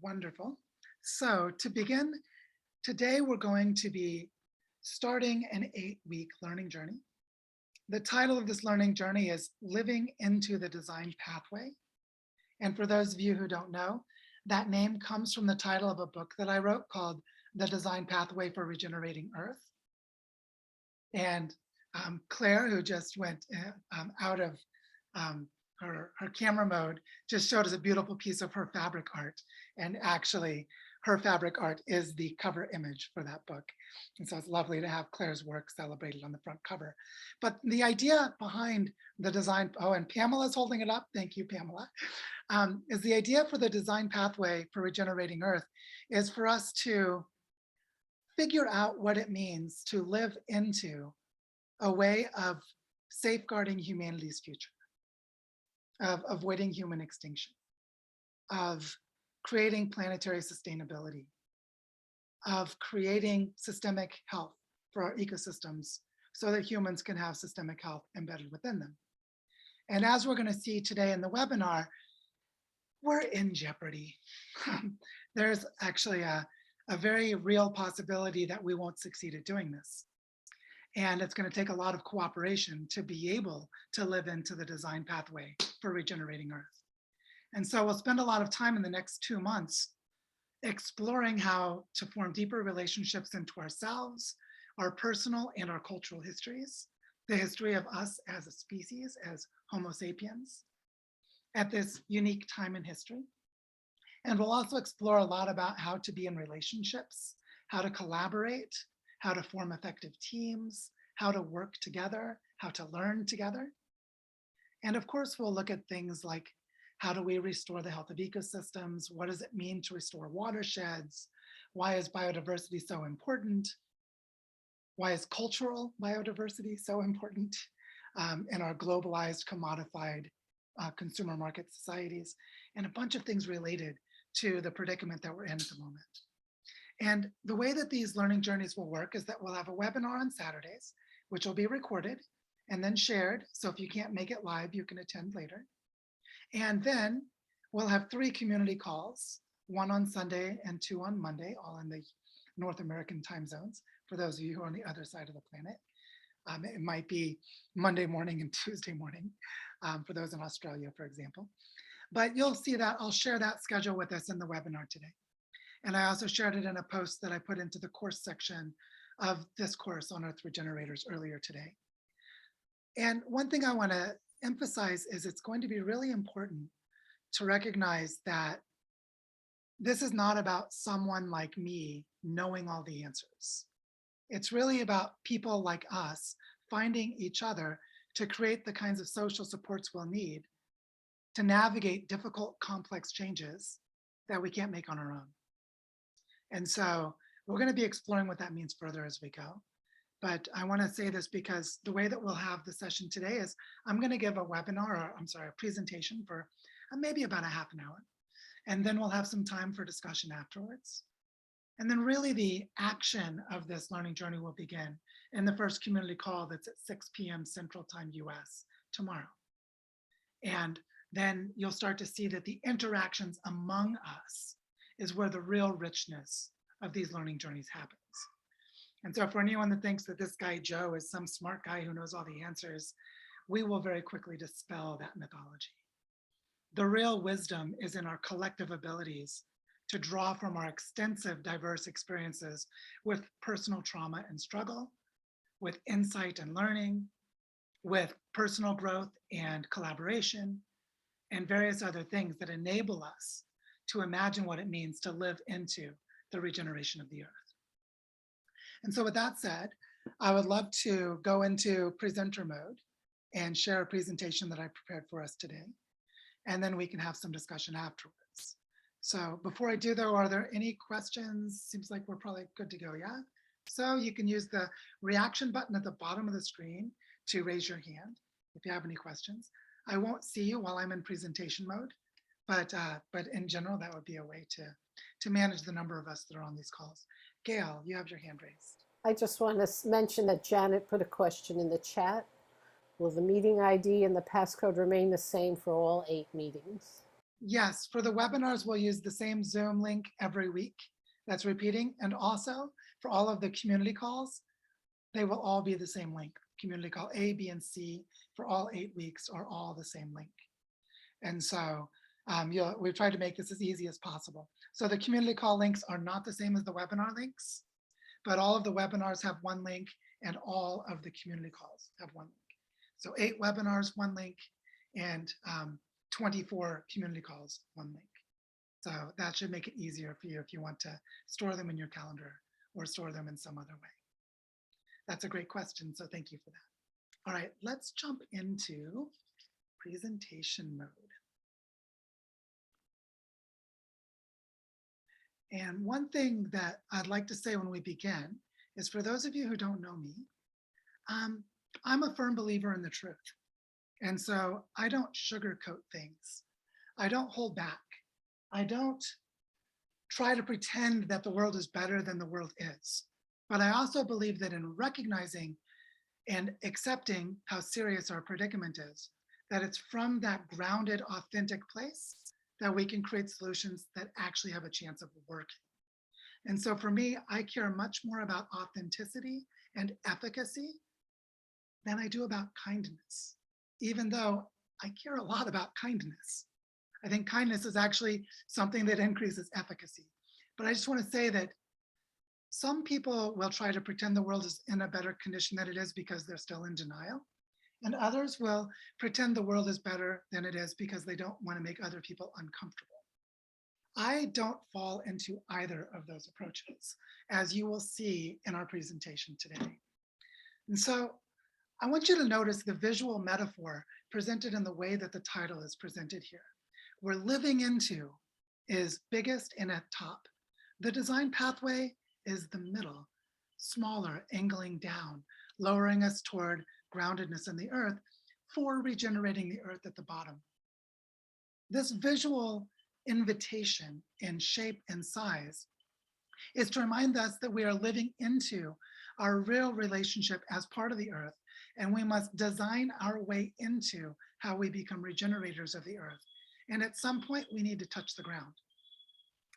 Wonderful. So to begin, today we're going to be starting an 8-week learning journey. The title of this learning journey is Living into the Design Pathway. And for those of you who don't know, that name comes from the title of a book that I wrote called The Design Pathway for Regenerating Earth. And Claire, who just went out of her camera mode, just showed us a beautiful piece of her fabric art. And actually, her fabric art is the cover image for that book. And so it's lovely to have Claire's work celebrated on the front cover. But the idea behind the design, oh, and Pamela's holding it up. Thank you, Pamela. Is the idea for the design pathway for regenerating Earth is for us to figure out what it means to live into a way of safeguarding humanity's future, of avoiding human extinction, of creating planetary sustainability, of creating systemic health for our ecosystems so that humans can have systemic health embedded within them. And as we're going to see today in the webinar, we're in jeopardy. There's actually a very real possibility that we won't succeed at doing this. And it's going to take a lot of cooperation to be able to live into the design pathway for regenerating Earth. And so we'll spend a lot of time in the next 2 months exploring how to form deeper relationships into ourselves, our personal and our cultural histories, the history of us as a species, as Homo sapiens, at this unique time in history. And we'll also explore a lot about how to be in relationships, how to collaborate, how to form effective teams, how to work together, how to learn together. And of course, we'll look at things like how do we restore the health of ecosystems? What does it mean to restore watersheds? Why is biodiversity so important? Why is cultural biodiversity so important in our globalized, commodified consumer market societies? And a bunch of things related to the predicament that we're in at the moment. And the way that these learning journeys will work is that we'll have a webinar on Saturdays, which will be recorded and then shared. So if you can't make it live, you can attend later. And then we'll have 3 community calls, 1 on Sunday and 2 on Monday, all in the North American time zones, for those of you who are on the other side of the planet. It might be Monday morning and Tuesday morning for those in Australia, for example. But you'll see that I'll share that schedule with us in the webinar today. And I also shared it in a post that I put into the course section of this course on Earth Regenerators earlier today. And one thing I want to emphasize is it's going to be really important to recognize that this is not about someone like me knowing all the answers. It's really about people like us finding each other to create the kinds of social supports we'll need to navigate difficult, complex changes that we can't make on our own. And so we're going to be exploring what that means further as we go. But I want to say this because the way that we'll have the session today is I'm going to give a webinar, or I'm sorry, a presentation for maybe about a half an hour. And then we'll have some time for discussion afterwards. And then really the action of this learning journey will begin in the first community call that's at 6 p.m. Central Time US tomorrow. And then you'll start to see that the interactions among us is where the real richness of these learning journeys happens. And so for anyone that thinks that this guy Joe is some smart guy who knows all the answers, we will very quickly dispel that mythology. The real wisdom is in our collective abilities to draw from our extensive, diverse experiences with personal trauma and struggle, with insight and learning, with personal growth and collaboration, and various other things that enable us to imagine what it means to live into the regeneration of the Earth. And so with that said, I would love to go into presenter mode and share a presentation that I prepared for us today. And then we can have some discussion afterwards. So before I do though, are there any questions? Seems like we're probably good to go, yeah? So you can use the reaction button at the bottom of the screen to raise your hand if you have any questions. I won't see you while I'm in presentation mode, but in general, that would be a way to manage the number of us that are on these calls. Gail, you have your hand raised. I just want to mention that Janet put a question in the chat. Will the meeting ID and the passcode remain the same for all 8 meetings? Yes, for the webinars, we'll use the same Zoom link every week that's repeating. And also for all of the community calls, they will all be the same link. Community call A, B, and C for all 8 weeks are all the same link. And so we've tried to make this as easy as possible. So the community call links are not the same as the webinar links, but all of the webinars have one link and all of the community calls have one link. So 8 webinars, one link, and 24 community calls, one link. So that should make it easier for you if you want to store them in your calendar or store them in some other way. That's a great question, so thank you for that. All right, let's jump into presentation mode. And one thing that I'd like to say when we begin is, for those of you who don't know me, I'm a firm believer in the truth. And so I don't sugarcoat things. I don't hold back. I don't try to pretend that the world is better than the world is. But I also believe that in recognizing and accepting how serious our predicament is, that it's from that grounded, authentic place that we can create solutions that actually have a chance of working. And so for me, I care much more about authenticity and efficacy than I do about kindness, even though I care a lot about kindness. I think kindness is actually something that increases efficacy. But I just want to say that some people will try to pretend the world is in a better condition than it is because they're still in denial. And others will pretend the world is better than it is because they don't want to make other people uncomfortable. I don't fall into either of those approaches, as you will see in our presentation today. And so I want you to notice the visual metaphor presented in the way that the title is presented here. Where living into is biggest and at top. The design pathway is the middle, smaller, angling down, lowering us toward groundedness in the earth for regenerating the earth at the bottom. This visual invitation in shape and size is to remind us that we are living into our real relationship as part of the earth, and we must design our way into how we become regenerators of the earth. And at some point, we need to touch the ground.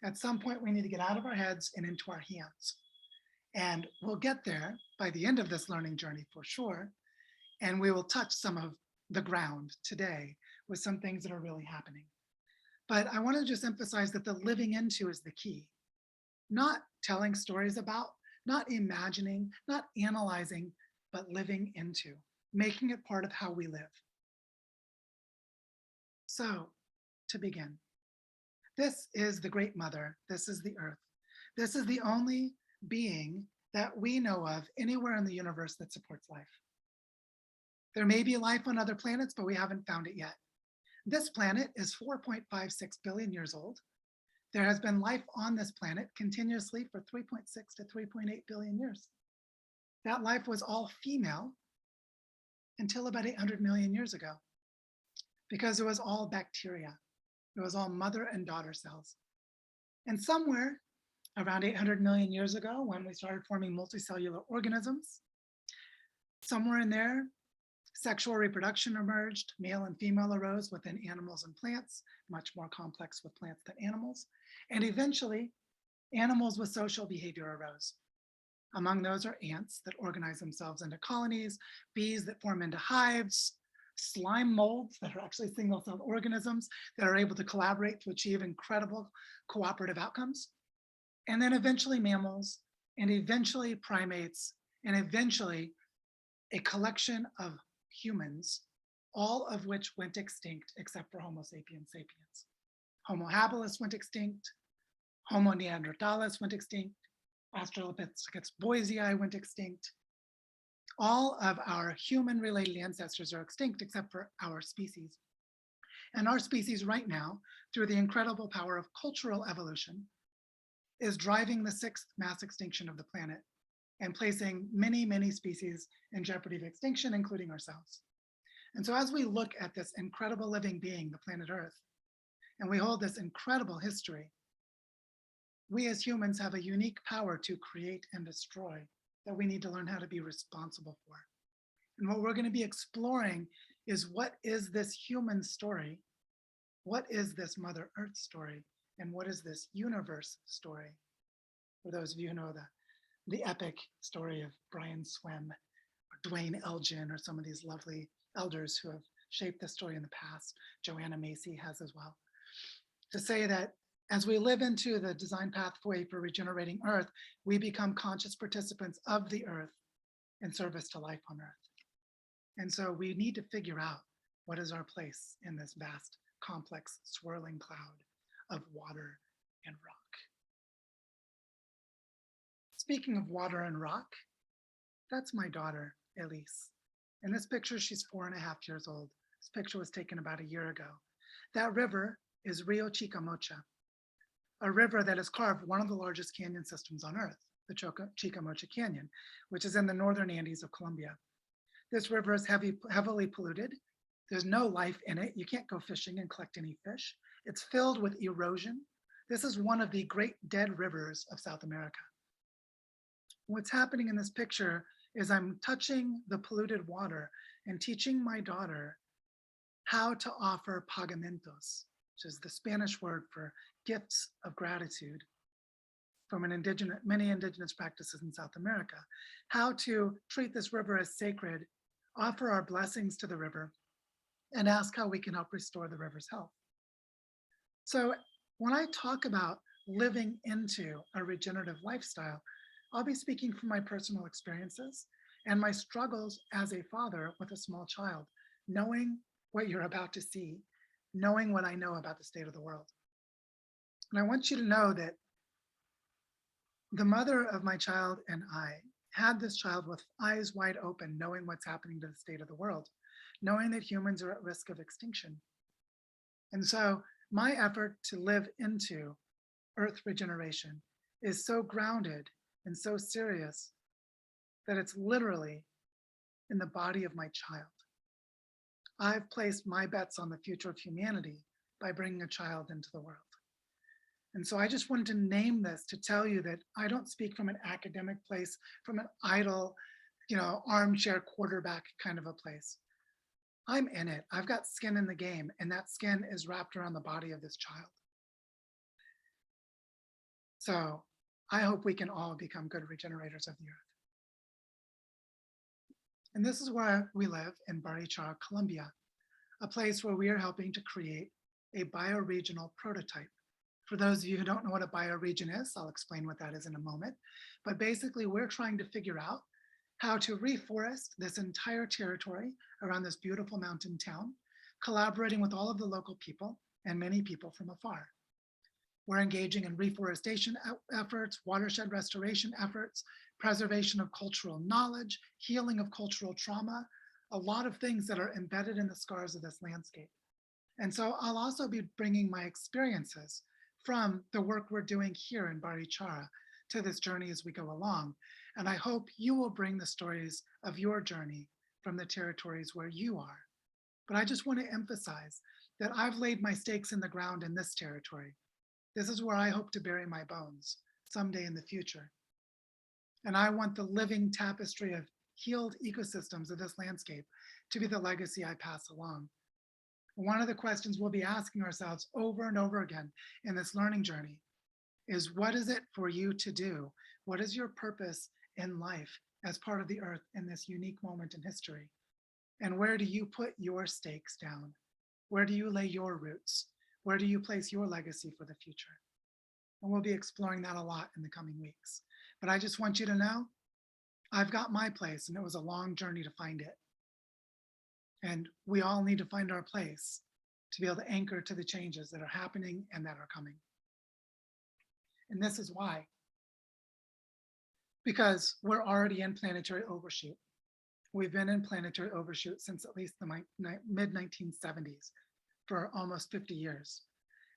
At some point, we need to get out of our heads and into our hands. And we'll get there by the end of this learning journey for sure. And we will touch some of the ground today with some things that are really happening. But I want to just emphasize that the living into is the key. Not telling stories about, not imagining, not analyzing, but living into, making it part of how we live. So, to begin, this is the Great Mother. This is the Earth. This is the only being that we know of anywhere in the universe that supports life. There may be life on other planets, but we haven't found it yet. This planet is 4.56 billion years old. There has been life on this planet continuously for 3.6 to 3.8 billion years. That life was all female until about 800 million years ago, because it was all bacteria. It was all mother and daughter cells. And somewhere around 800 million years ago, when we started forming multicellular organisms, somewhere in there, sexual reproduction emerged, male and female arose within animals and plants, much more complex with plants than animals. And eventually, animals with social behavior arose. Among those are ants that organize themselves into colonies, bees that form into hives, slime molds that are actually single-celled organisms that are able to collaborate to achieve incredible cooperative outcomes. And then eventually mammals, and eventually primates, and eventually a collection of humans, all of which went extinct except for Homo sapiens sapiens. Homo habilis went extinct, Homo neanderthalis went extinct, Australopithecus boisei went extinct. All of our human-related ancestors are extinct except for our species. And our species right now, through the incredible power of cultural evolution, is driving the 6th mass extinction of the planet and placing many, many species in jeopardy of extinction, including ourselves. And so as we look at this incredible living being, the planet Earth, and we hold this incredible history, we as humans have a unique power to create and destroy that we need to learn how to be responsible for. And what we're going to be exploring is, what is this human story what is this Mother Earth story? And what is this universe story? For those of you who know the epic story of Brian Swimme or Dwayne Elgin or some of these lovely elders who have shaped the story in the past, Joanna Macy has as well, to say that as we live into the design pathway for regenerating Earth, we become conscious participants of the Earth in service to life on Earth. And so we need to figure out what is our place in this vast, complex, swirling cloud of water and rock. Speaking of water and rock, that's my daughter, Elise. In this picture, she's 4.5 years old. This picture was taken about a year ago. That river is Rio Chicamocha, a river that has carved one of the largest canyon systems on Earth, the Chicamocha Canyon, which is in the northern Andes of Colombia. This river is heavily polluted. There's no life in it. You can't go fishing and collect any fish. It's filled with erosion. This is one of the great dead rivers of South America. What's happening in this picture is I'm touching the polluted water and teaching my daughter how to offer pagamentos, which is the Spanish word for gifts of gratitude from many indigenous practices in South America, how to treat this river as sacred, offer our blessings to the river, and ask how we can help restore the river's health. So when I talk about living into a regenerative lifestyle, I'll be speaking from my personal experiences and my struggles as a father with a small child, knowing what you're about to see, knowing what I know about the state of the world. And I want you to know that the mother of my child and I had this child with eyes wide open, knowing what's happening to the state of the world, knowing that humans are at risk of extinction. And so my effort to live into Earth regeneration is so grounded and so serious that it's literally in the body of my child. I've placed my bets on the future of humanity by bringing a child into the world. And so I just wanted to name this to tell you that I don't speak from an academic place, from an idle, armchair quarterback kind of a place. I'm in it. I've got skin in the game, and that skin is wrapped around the body of this child. So I hope we can all become good regenerators of the earth. And this is where we live in Barichara, Colombia, a place where we are helping to create a bioregional prototype. For those of you who don't know what a bioregion is, I'll explain what that is in a moment. But basically, we're trying to figure out how to reforest this entire territory around this beautiful mountain town, collaborating with all of the local people and many people from afar. We're engaging in reforestation efforts, watershed restoration efforts, preservation of cultural knowledge, healing of cultural trauma, a lot of things that are embedded in the scars of this landscape. And so I'll also be bringing my experiences from the work we're doing here in Barichara to this journey as we go along. And I hope you will bring the stories of your journey from the territories where you are. But I just want to emphasize that I've laid my stakes in the ground in this territory. This is where I hope to bury my bones someday in the future. And I want the living tapestry of healed ecosystems of this landscape to be the legacy I pass along. One of the questions we'll be asking ourselves over and over again in this learning journey is, what is it for you to do? What is your purpose in life as part of the earth in this unique moment in history? And where do you put your stakes down? Where do you lay your roots? Where do you place your legacy for the future? And we'll be exploring that a lot in the coming weeks. But I just want you to know, I've got my place, and it was a long journey to find it. And we all need to find our place to be able to anchor to the changes that are happening and that are coming. And this is why. Because we're already in planetary overshoot. We've been in planetary overshoot since at least the mid-1970s for almost 50 years.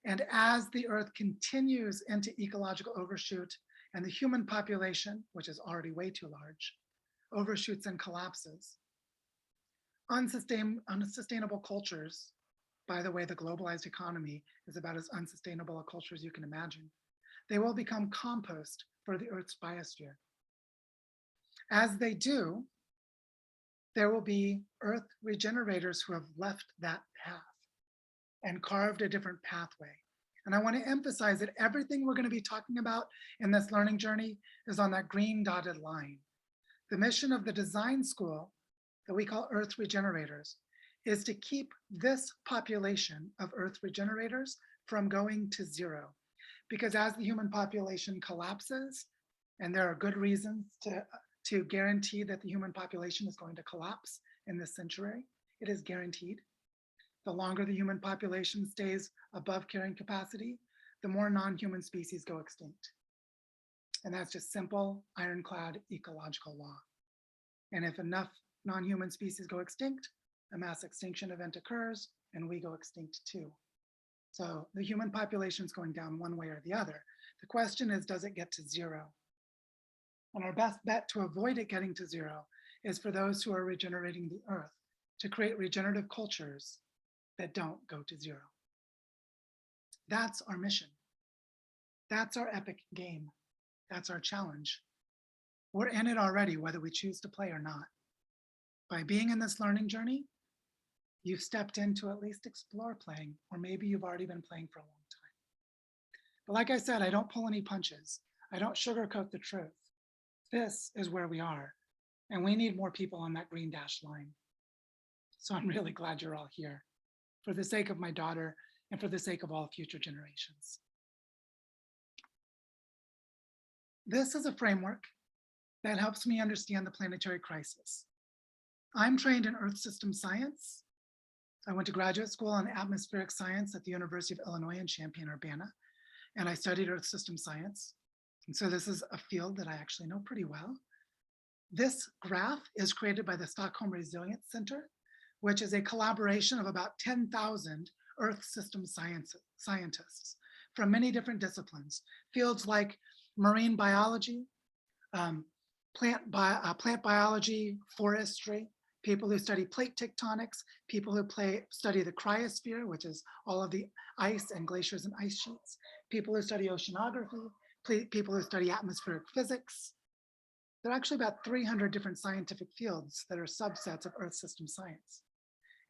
And as the Earth continues into ecological overshoot and the human population, which is already way too large, overshoots and collapses, unsustainable cultures, by the way, the globalized economy is about as unsustainable a culture as you can imagine, they will become compost for the Earth's biosphere. As they do, there will be Earth regenerators who have left that path. and carved a different pathway. And I want to emphasize that everything we're going to be talking about in this learning journey is on that green dotted line. The mission of the design school that we call Earth Regenerators is to keep this population of Earth Regenerators from going to zero. Because as the human population collapses, and there are good reasons to guarantee that the human population is going to collapse in this century, it is guaranteed. The longer the human population stays above carrying capacity, the more non-human species go extinct. And that's just simple, ironclad ecological law. And if enough non-human species go extinct, a mass extinction event occurs and we go extinct too. So the human population is going down one way or the other. The question is, does it get to zero? And our best bet to avoid it getting to zero is for those who are regenerating the earth to create regenerative cultures that don't go to zero. That's our mission. That's our epic game. That's our challenge. We're in it already, whether we choose to play or not. By being in this learning journey, you've stepped in to at least explore playing, or maybe you've already been playing for a long time. But like I said, I don't pull any punches. I don't sugarcoat the truth. This is where we are, and we need more people on that green dash line. So I'm really glad you're all here, for the sake of my daughter and for the sake of all future generations. This is a framework that helps me understand the planetary crisis. I'm trained in Earth system science. I went to graduate school in atmospheric science at the University of Illinois in Champaign-Urbana, and I studied Earth system science. And so this is a field that I actually know pretty well. This graph is created by the Stockholm Resilience Center, which is a collaboration of about 10,000 Earth system scientists from many different disciplines, fields like marine biology, plant biology, forestry, people who study plate tectonics, people who study the cryosphere, which is all of the ice and glaciers and ice sheets, people who study oceanography, people who study atmospheric physics. There are actually about 300 different scientific fields that are subsets of Earth system science.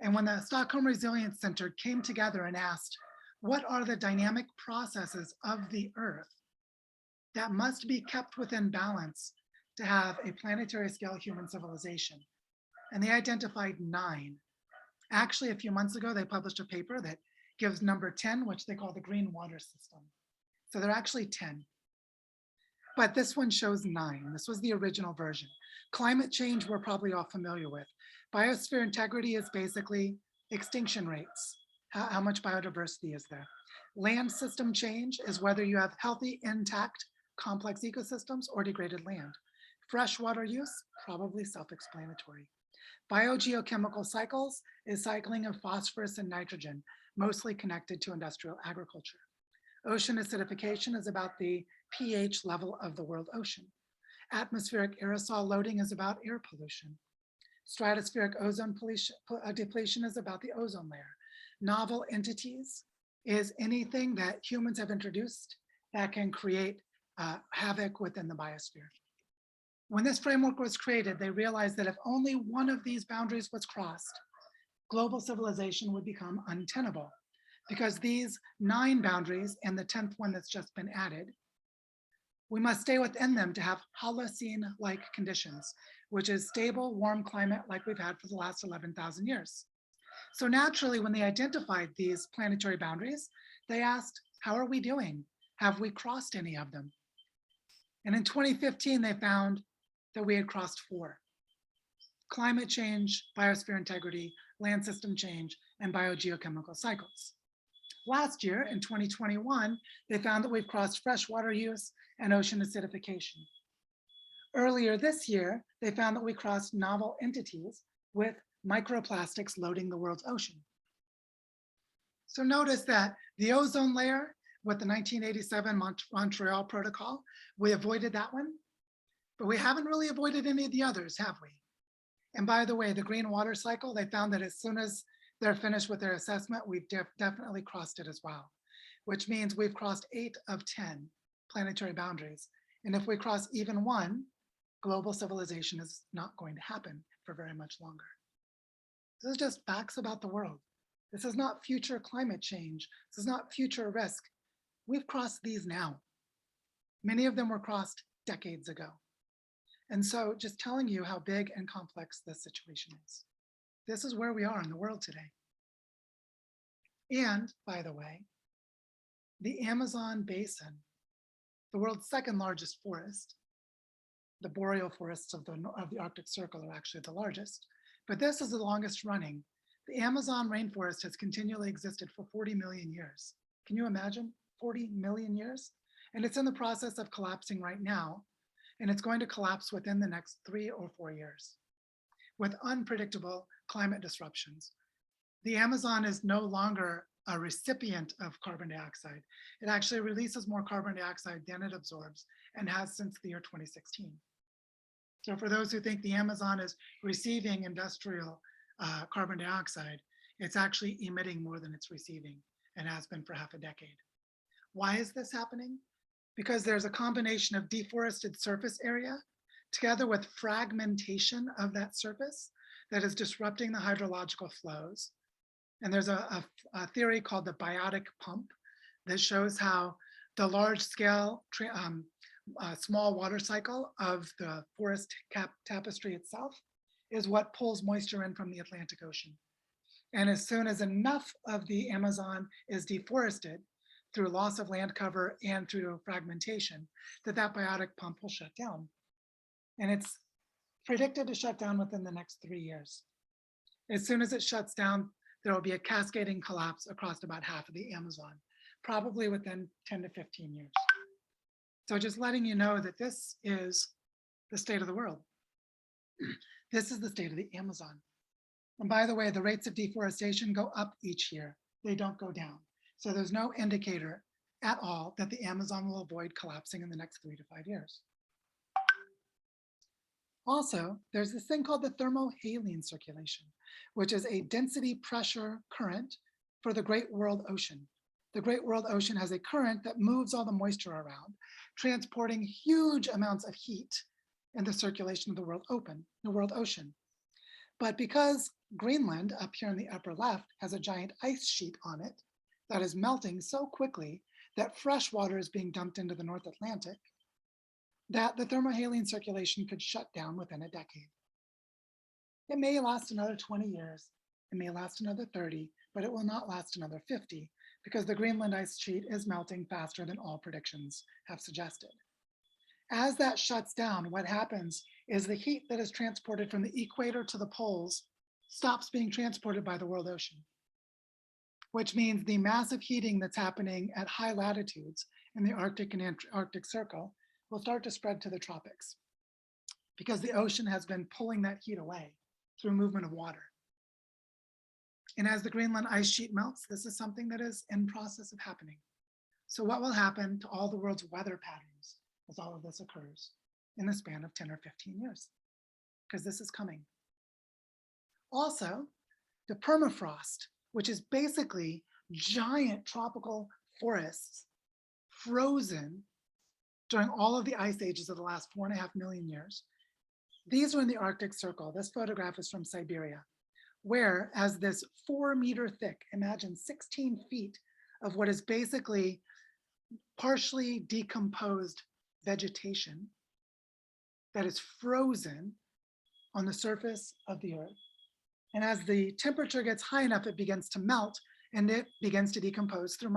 And when the Stockholm Resilience Center came together and asked, what are the dynamic processes of the Earth that must be kept within balance to have a planetary scale human civilization? And they identified 9. Actually, a few months ago, they published a paper that gives number 10, which they call the green water system. So there are actually 10. But this one shows 9. This was the original version. Climate change, we're probably all familiar with. Biosphere integrity is basically extinction rates. How much biodiversity is there? Land system change is whether you have healthy, intact, complex ecosystems or degraded land. Freshwater use, probably self-explanatory. Biogeochemical cycles is cycling of phosphorus and nitrogen, mostly connected to industrial agriculture. Ocean acidification is about the pH level of the world ocean. Atmospheric aerosol loading is about air pollution. Stratospheric ozone depletion is about the ozone layer. Novel entities is anything that humans have introduced that can create havoc within the biosphere. When this framework was created, they realized that if only one of these boundaries was crossed, global civilization would become untenable, because these 9 boundaries and the 10th one that's just been added, we must stay within them to have Holocene-like conditions, which is stable, warm climate like we've had for the last 11,000 years. So naturally, when they identified these planetary boundaries, they asked, how are we doing? Have we crossed any of them? And in 2015, they found that we had crossed 4. Climate change, biosphere integrity, land system change, and biogeochemical cycles. Last year, in 2021, they found that we've crossed freshwater use and ocean acidification. Earlier this year, they found that we crossed novel entities with microplastics loading the world's ocean. So notice that the ozone layer with the 1987 Montreal Protocol, we avoided that one, but we haven't really avoided any of the others, have we? And by the way, the green water cycle, they found that as soon as they're finished with their assessment, we've definitely crossed it as well, which means we've crossed 8 of 10 planetary boundaries. And if we cross even one, global civilization is not going to happen for very much longer. This is just facts about the world. This is not future climate change. This is not future risk. We've crossed these now. Many of them were crossed decades ago. And so just telling you how big and complex this situation is. This is where we are in the world today. And by the way, the Amazon basin, the world's second largest forest, the boreal forests of the Arctic Circle are actually the largest, but this is the longest running. The Amazon rainforest has continually existed for 40 million years. Can you imagine 40 million years? And it's in the process of collapsing right now, and it's going to collapse within the next 3 or 4 years with unpredictable climate disruptions. The Amazon is no longer a recipient of carbon dioxide. It actually releases more carbon dioxide than it absorbs and has since the year 2016. So for those who think the Amazon is receiving industrial carbon dioxide, it's actually emitting more than it's receiving and has been for half a decade. Why is this happening? Because there's a combination of deforested surface area together with fragmentation of that surface that is disrupting the hydrological flows. And there's a theory called the biotic pump that shows how the large scale small water cycle of the forest tapestry itself is what pulls moisture in from the Atlantic Ocean. And as soon as enough of the Amazon is deforested through loss of land cover and through fragmentation, that biotic pump will shut down. And it's predicted to shut down within the next 3 years. As soon as it shuts down, there will be a cascading collapse across about half of the Amazon, probably within 10 to 15 years. So just letting you know that this is the state of the world. This is the state of the Amazon. And by the way, the rates of deforestation go up each year. They don't go down. So there's no indicator at all that the Amazon will avoid collapsing in the next 3 to 5 years. Also, there's this thing called the thermohaline circulation, which is a density pressure current for the Great World Ocean. The Great World Ocean has a current that moves all the moisture around, transporting huge amounts of heat in the circulation of the world ocean. But because Greenland, up here in the upper left, has a giant ice sheet on it that is melting so quickly that fresh water is being dumped into the North Atlantic, that the thermohaline circulation could shut down within a decade. It may last another 20 years, it may last another 30, but it will not last another 50 because the Greenland ice sheet is melting faster than all predictions have suggested. As that shuts down, what happens is the heat that is transported from the equator to the poles stops being transported by the world ocean, which means the massive heating that's happening at high latitudes in the Arctic and Arctic Circle will start to spread to the tropics because the ocean has been pulling that heat away through movement of water. And as the Greenland ice sheet melts, this is something that is in process of happening. So what will happen to all the world's weather patterns as all of this occurs in the span of 10 or 15 years? Because this is coming. Also, the permafrost, which is basically giant tropical forests frozen during all of the ice ages of the last 4.5 million years. These are in the Arctic Circle. This photograph is from Siberia, where as this 4-meter thick, imagine 16 feet of what is basically partially decomposed vegetation that is frozen on the surface of the earth. And as the temperature gets high enough, it begins to melt and it begins to decompose through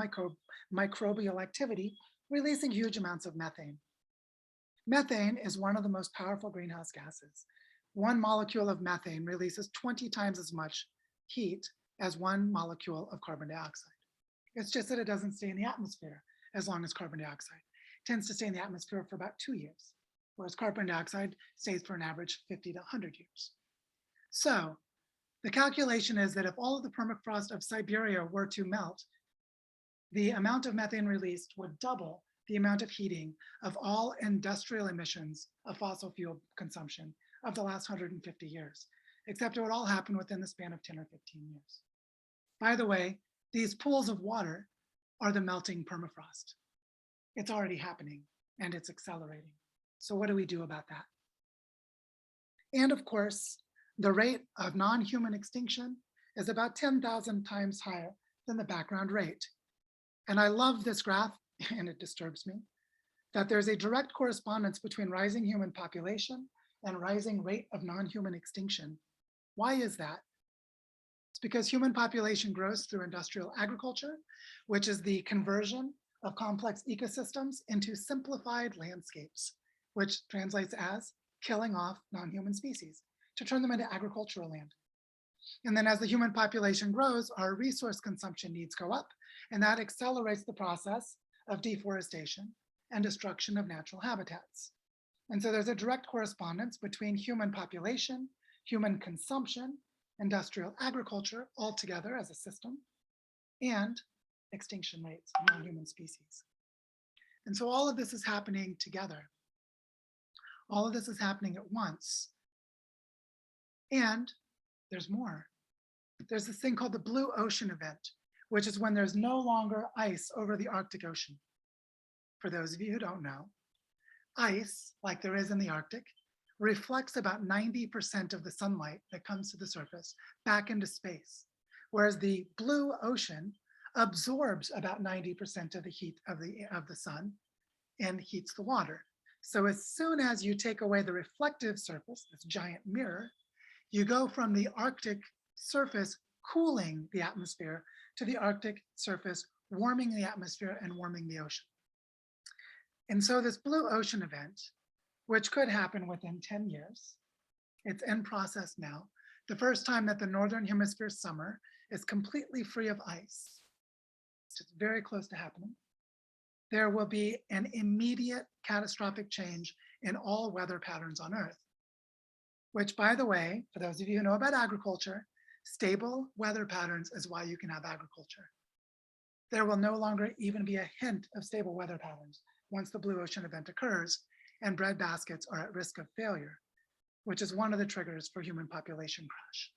microbial activity, releasing huge amounts of methane. Methane is one of the most powerful greenhouse gases. One molecule of methane releases 20 times as much heat as one molecule of carbon dioxide. It's just that it doesn't stay in the atmosphere as long as carbon dioxide. It tends to stay in the atmosphere for about 2 years, whereas carbon dioxide stays for an average 50 to 100 years. So the calculation is that if all of the permafrost of Siberia were to melt, the amount of methane released would double the amount of heating of all industrial emissions of fossil fuel consumption of the last 150 years, except it would all happen within the span of 10 or 15 years. By the way, these pools of water are the melting permafrost. It's already happening and it's accelerating. So what do we do about that? And of course, the rate of non-human extinction is about 10,000 times higher than the background rate. And I love this graph, and it disturbs me, that there's a direct correspondence between rising human population and rising rate of non-human extinction. Why is that? It's because human population grows through industrial agriculture, which is the conversion of complex ecosystems into simplified landscapes, which translates as killing off non-human species to turn them into agricultural land. And then as the human population grows, our resource consumption needs go up, and that accelerates the process of deforestation and destruction of natural habitats. And so there's a direct correspondence between human population, human consumption, industrial agriculture all together as a system, and extinction rates of non-human species. And so all of this is happening together. All of this is happening at once. And there's more. There's this thing called the blue ocean event, which is when there's no longer ice over the Arctic Ocean. For those of you who don't know, ice, like there is in the Arctic, reflects about 90% of the sunlight that comes to the surface back into space, whereas the blue ocean absorbs about 90% of the heat of the sun and heats the water. So as soon as you take away the reflective surface, this giant mirror, you go from the Arctic surface cooling the atmosphere to the Arctic surface warming the atmosphere and warming the ocean. And so this blue ocean event, which could happen within 10 years, it's in process now. The first time that the Northern Hemisphere summer is completely free of ice. It's very close to happening. There will be an immediate catastrophic change in all weather patterns on Earth, which, by the way, for those of you who know about agriculture, stable weather patterns is why you can have agriculture. There will no longer even be a hint of stable weather patterns once the blue ocean event occurs and bread baskets are at risk of failure, which is one of the triggers for human population crash.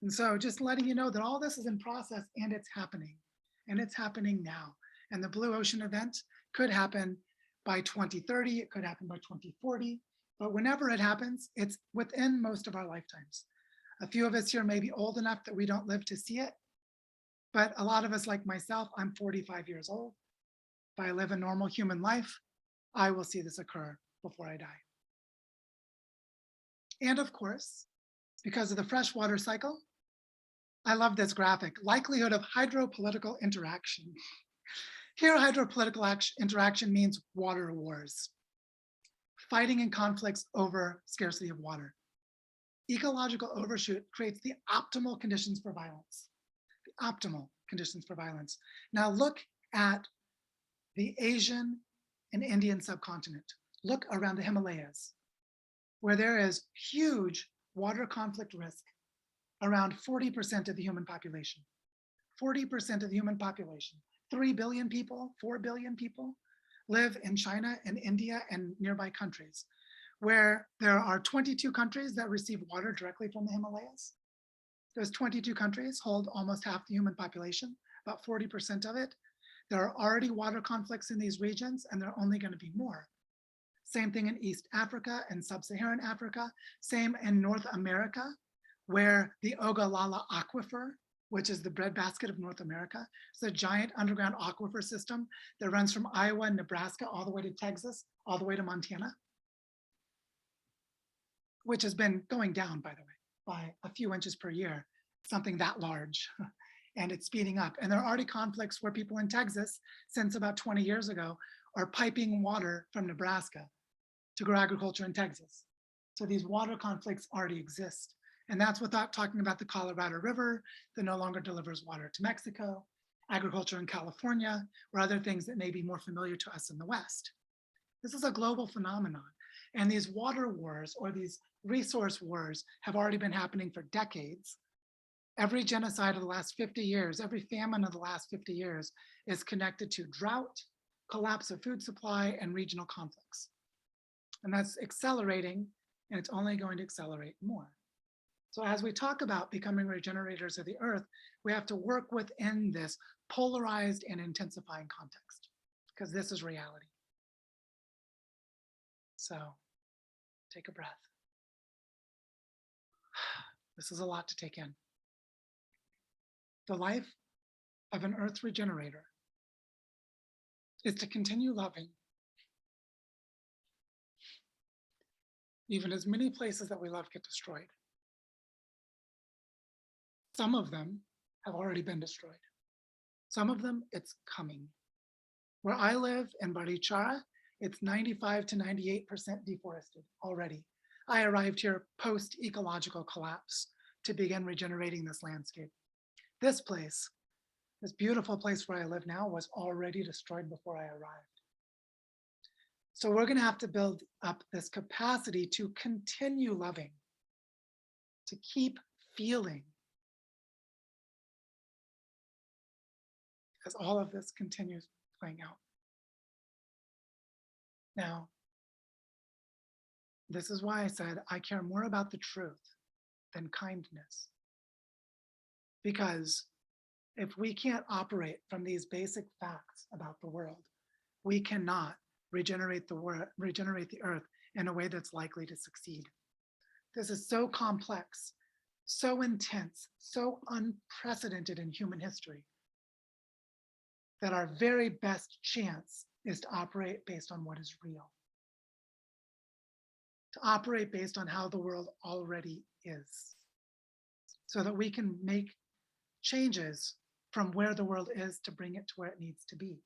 And so just letting you know that all this is in process and it's happening now. And the blue ocean event could happen by 2030, it could happen by 2040, but whenever it happens, it's within most of our lifetimes. A few of us here may be old enough that we don't live to see it, but a lot of us, like myself, I'm 45 years old. If I live a normal human life, I will see this occur before I die. And of course, because of the freshwater cycle, I love this graphic, likelihood of hydropolitical interaction. Here, hydropolitical interaction means water wars, fighting and conflicts over scarcity of water. Ecological overshoot creates the optimal conditions for violence, the optimal conditions for violence. Now look at the Asian and Indian subcontinent. Look around the Himalayas, where there is huge water conflict risk around 40% of the human population. 40% of the human population, 3 billion people, 4 billion people live in China and India and nearby countries, where there are 22 countries that receive water directly from the Himalayas. Those 22 countries hold almost half the human population, about 40% of it. There are already water conflicts in these regions, and there are only going to be more. Same thing in East Africa and Sub-Saharan Africa. Same in North America, where the Ogallala Aquifer, which is the breadbasket of North America, it's a giant underground aquifer system that runs from Iowa and Nebraska all the way to Texas, all the way to Montana, which has been going down, by the way, by a few inches per year, something that large. And it's speeding up. And there are already conflicts where people in Texas, since about 20 years ago, are piping water from Nebraska to grow agriculture in Texas. So these water conflicts already exist. And that's without talking about the Colorado River that no longer delivers water to Mexico, agriculture in California, or other things that may be more familiar to us in the West. This is a global phenomenon. And these water wars or these resource wars have already been happening for decades. Every genocide of the last 50 years, every famine of the last 50 years is connected to drought, collapse of food supply, and regional conflicts. And that's accelerating, and it's only going to accelerate more. So as we talk about becoming regenerators of the earth, we have to work within this polarized and intensifying context, because this is reality. So take a breath. This is a lot to take in. the life of an Earth regenerator is to continue loving even as many places that we love get destroyed. Some of them have already been destroyed. Some of them, it's coming. Where I live in Barichara, it's 95 to 98% deforested already. I arrived here post-ecological collapse to begin regenerating this landscape. This place, this beautiful place where I live now, was already destroyed before I arrived. So we're gonna have to build up this capacity to continue loving, to keep feeling, as all of this continues playing out. Now, this is why I said I care more about the truth than kindness. Because if we can't operate from these basic facts about the world, we cannot regenerate the earth in a way that's likely to succeed. This is so complex, so intense, so unprecedented in human history that our very best chance is to operate based on what is real, to operate based on how the world already is, so that we can make changes from where the world is to bring it to where it needs to be.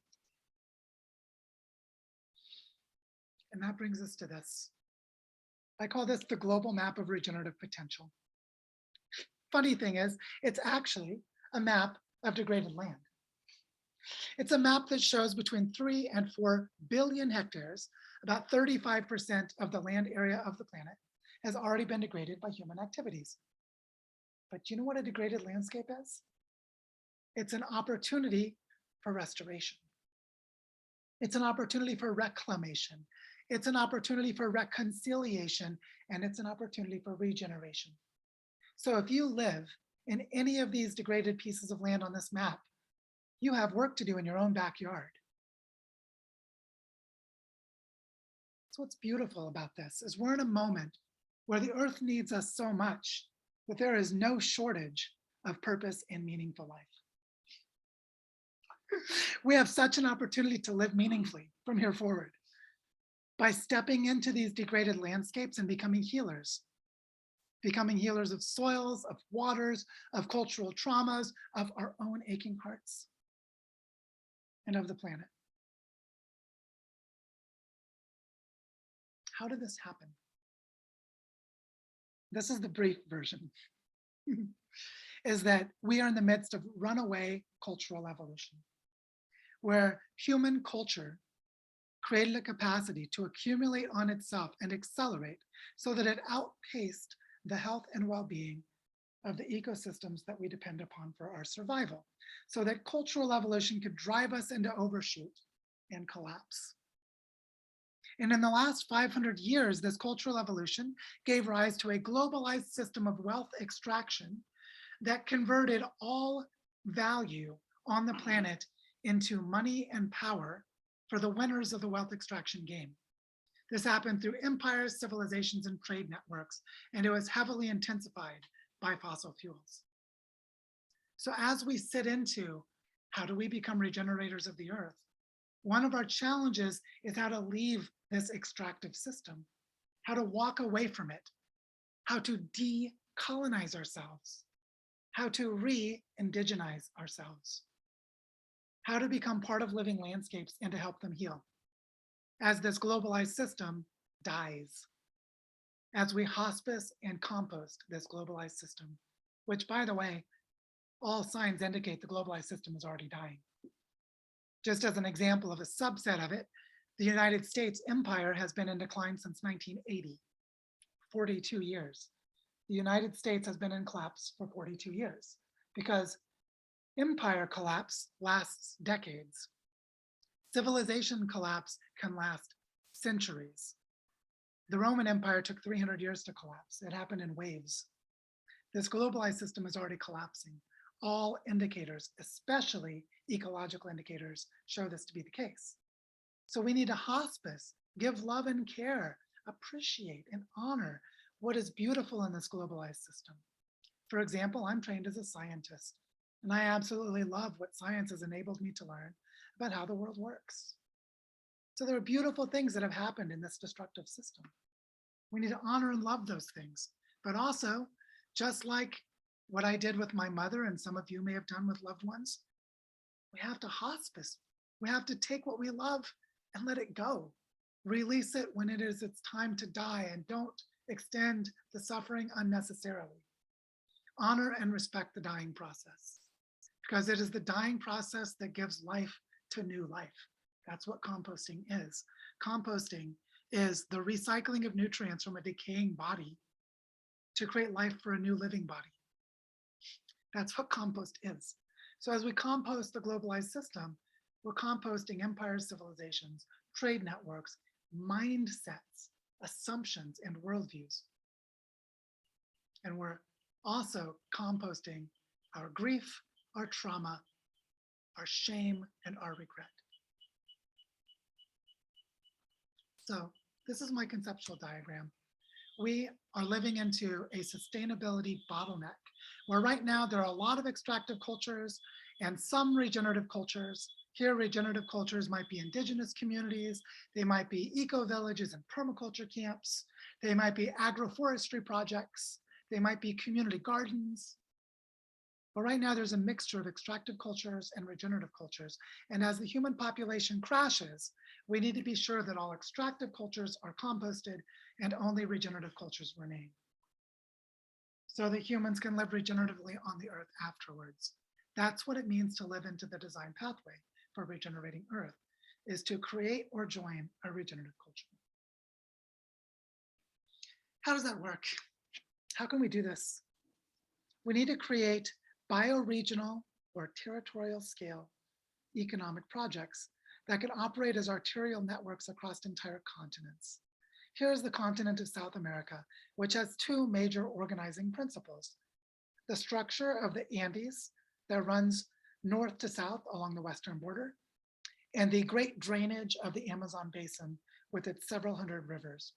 And that brings us to this. I call this the global map of regenerative potential. Funny thing is, it's actually a map of degraded land. It's a map that shows between 3 and 4 billion hectares, about 35% of the land area of the planet, has already been degraded by human activities. But do you know what a degraded landscape is? It's an opportunity for restoration. It's an opportunity for reclamation. It's an opportunity for reconciliation, and it's an opportunity for regeneration. So if you live in any of these degraded pieces of land on this map, you have work to do in your own backyard. So what's beautiful about this is we're in a moment where the earth needs us so much that there is no shortage of purpose and meaningful life. We have such an opportunity to live meaningfully from here forward by stepping into these degraded landscapes and becoming healers of soils, of waters, of cultural traumas, of our own aching hearts, and of the planet. How did this happen? This is the brief version, is that we are in the midst of runaway cultural evolution, where human culture created a capacity to accumulate on itself and accelerate so that it outpaced the health and well-being of the ecosystems that we depend upon for our survival, so that cultural evolution could drive us into overshoot and collapse. And in the last 500 years, this cultural evolution gave rise to a globalized system of wealth extraction that converted all value on the planet into money and power for the winners of the wealth extraction game. This happened through empires, civilizations, and trade networks, and it was heavily intensified by fossil fuels. So as we sit into how do we become regenerators of the earth, one of our challenges is how to leave this extractive system, how to walk away from it, how to decolonize ourselves, how to re-indigenize ourselves, how to become part of living landscapes and to help them heal as this globalized system dies, as we hospice and compost this globalized system, which, by the way, all signs indicate the globalized system is already dying. Just as an example of a subset of it, the United States empire has been in decline since 1980, 42 years. The United States has been in collapse for 42 years because empire collapse lasts decades. Civilization collapse can last centuries. The Roman Empire took 300 years to collapse. It happened in waves. This globalized system is already collapsing. All indicators, especially ecological indicators, show this to be the case. So we need to hospice, give love and care, appreciate and honor what is beautiful in this globalized system. For example, I'm trained as a scientist. And I absolutely love what science has enabled me to learn about how the world works. So there are beautiful things that have happened in this destructive system. We need to honor and love those things. But also, just like what I did with my mother, and some of you may have done with loved ones, we have to hospice. We have to take what we love and let it go. Release it when it is its time to die, and don't extend the suffering unnecessarily. Honor and respect the dying process, because it is the dying process that gives life to new life. That's what composting is. Composting is the recycling of nutrients from a decaying body to create life for a new living body. That's what compost is. So as we compost the globalized system, we're composting empires, civilizations, trade networks, mindsets, assumptions, and worldviews. And we're also composting our grief, our trauma, our shame, and our regret. So this is my conceptual diagram. We are living into a sustainability bottleneck, where right now there are a lot of extractive cultures and some regenerative cultures. Here, regenerative cultures might be indigenous communities, they might be eco-villages and permaculture camps, they might be agroforestry projects, they might be community gardens. But right now there's a mixture of extractive cultures and regenerative cultures. And as the human population crashes, we need to be sure that all extractive cultures are composted and only regenerative cultures remain, so that humans can live regeneratively on the earth afterwards. That's what it means to live into the design pathway for regenerating Earth, is to create or join a regenerative culture. How does that work? How can we do this? We need to create bioregional or territorial scale economic projects that can operate as arterial networks across entire continents. Here's the continent of South America, which has two major organizing principles: the structure of the Andes that runs north to south along the western border, and the great drainage of the Amazon basin with its several hundred rivers.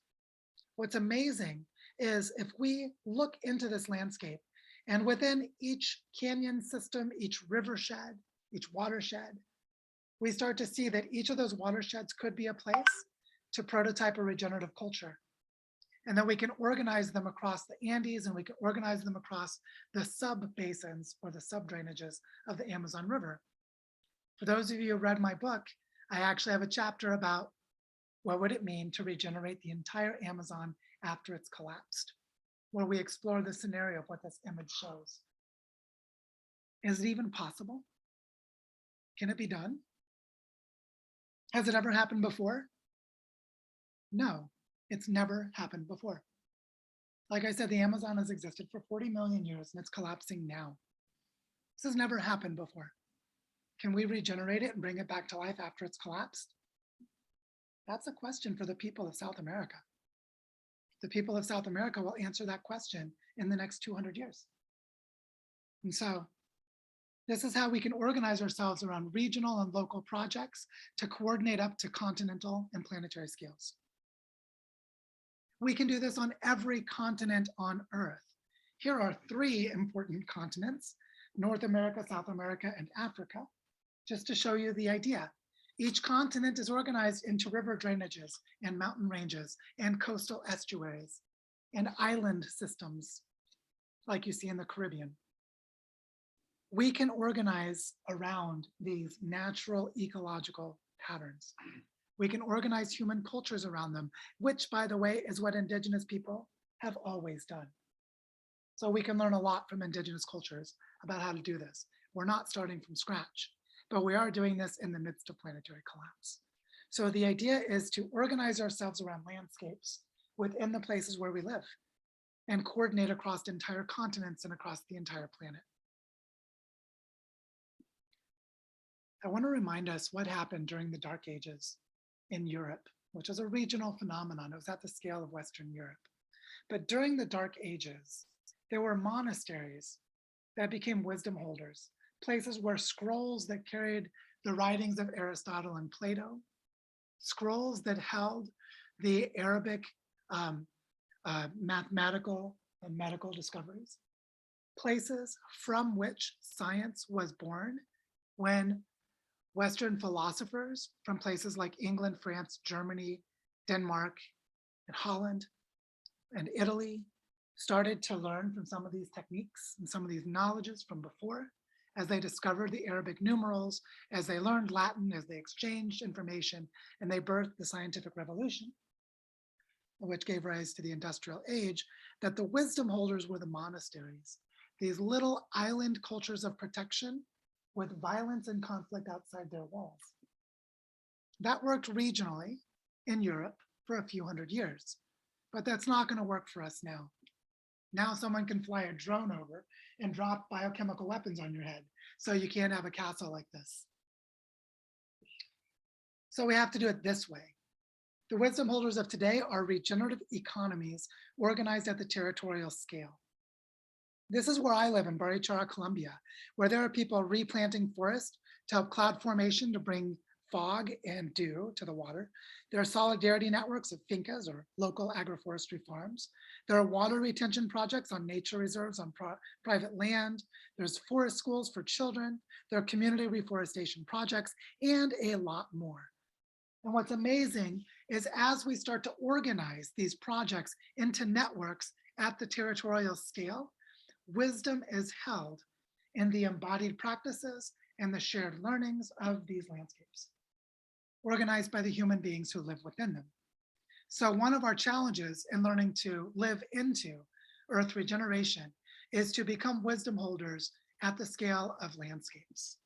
What's amazing is if we look into this landscape, and within each canyon system, each rivershed, each watershed, we start to see that each of those watersheds could be a place to prototype a regenerative culture. And then we can organize them across the Andes, and we can organize them across the sub-basins or the sub-drainages of the Amazon River. For those of you who read my book, I actually have a chapter about what would it mean to regenerate the entire Amazon after it's collapsed, where we explore the scenario of what this image shows. Is it even possible? Can it be done? Has it ever happened before? No, it's never happened before. Like I said, the Amazon has existed for 40 million years and it's collapsing now. This has never happened before. Can we regenerate it and bring it back to life after it's collapsed? That's a question for the people of South America. The people of South America will answer that question in the next 200 years. And so this is how we can organize ourselves around regional and local projects to coordinate up to continental and planetary scales. We can do this on every continent on Earth. Here are three important continents: North America, South America, and Africa, just to show you the idea. Each continent is organized into river drainages and mountain ranges and coastal estuaries and island systems, like you see in the Caribbean. We can organize around these natural ecological patterns. We can organize human cultures around them, which, by the way, is what indigenous people have always done. So we can learn a lot from indigenous cultures about how to do this. We're not starting from scratch, but we are doing this in the midst of planetary collapse. So the idea is to organize ourselves around landscapes within the places where we live and coordinate across entire continents and across the entire planet. I want to remind us what happened during the Dark Ages in Europe, which was a regional phenomenon. It was at the scale of Western Europe. But during the Dark Ages, there were monasteries that became wisdom holders, places where scrolls that carried the writings of Aristotle and Plato, scrolls that held the Arabic mathematical and medical discoveries, places from which science was born when Western philosophers from places like England, France, Germany, Denmark, and Holland, and Italy started to learn from some of these techniques and some of these knowledges from before, as they discovered the Arabic numerals, as they learned Latin, as they exchanged information, and they birthed the scientific revolution, which gave rise to the industrial age, that the wisdom holders were the monasteries, these little island cultures of protection with violence and conflict outside their walls. That worked regionally in Europe for a few hundred years, but that's not going to work for us now. Now someone can fly a drone over and drop biochemical weapons on your head, so you can't have a castle like this. So we have to do it this way. The wisdom holders of today are regenerative economies organized at the territorial scale. This is where I live in Barichara, Colombia, where there are people replanting forest to help cloud formation to bring fog and dew to the water. There are solidarity networks of fincas or local agroforestry farms. There are water retention projects on nature reserves on private land. There's forest schools for children. There are community reforestation projects and a lot more. And what's amazing is as we start to organize these projects into networks at the territorial scale, wisdom is held in the embodied practices and the shared learnings of these landscapes, organized by the human beings who live within them. So one of our challenges in learning to live into Earth regeneration is to become wisdom holders at the scale of landscapes,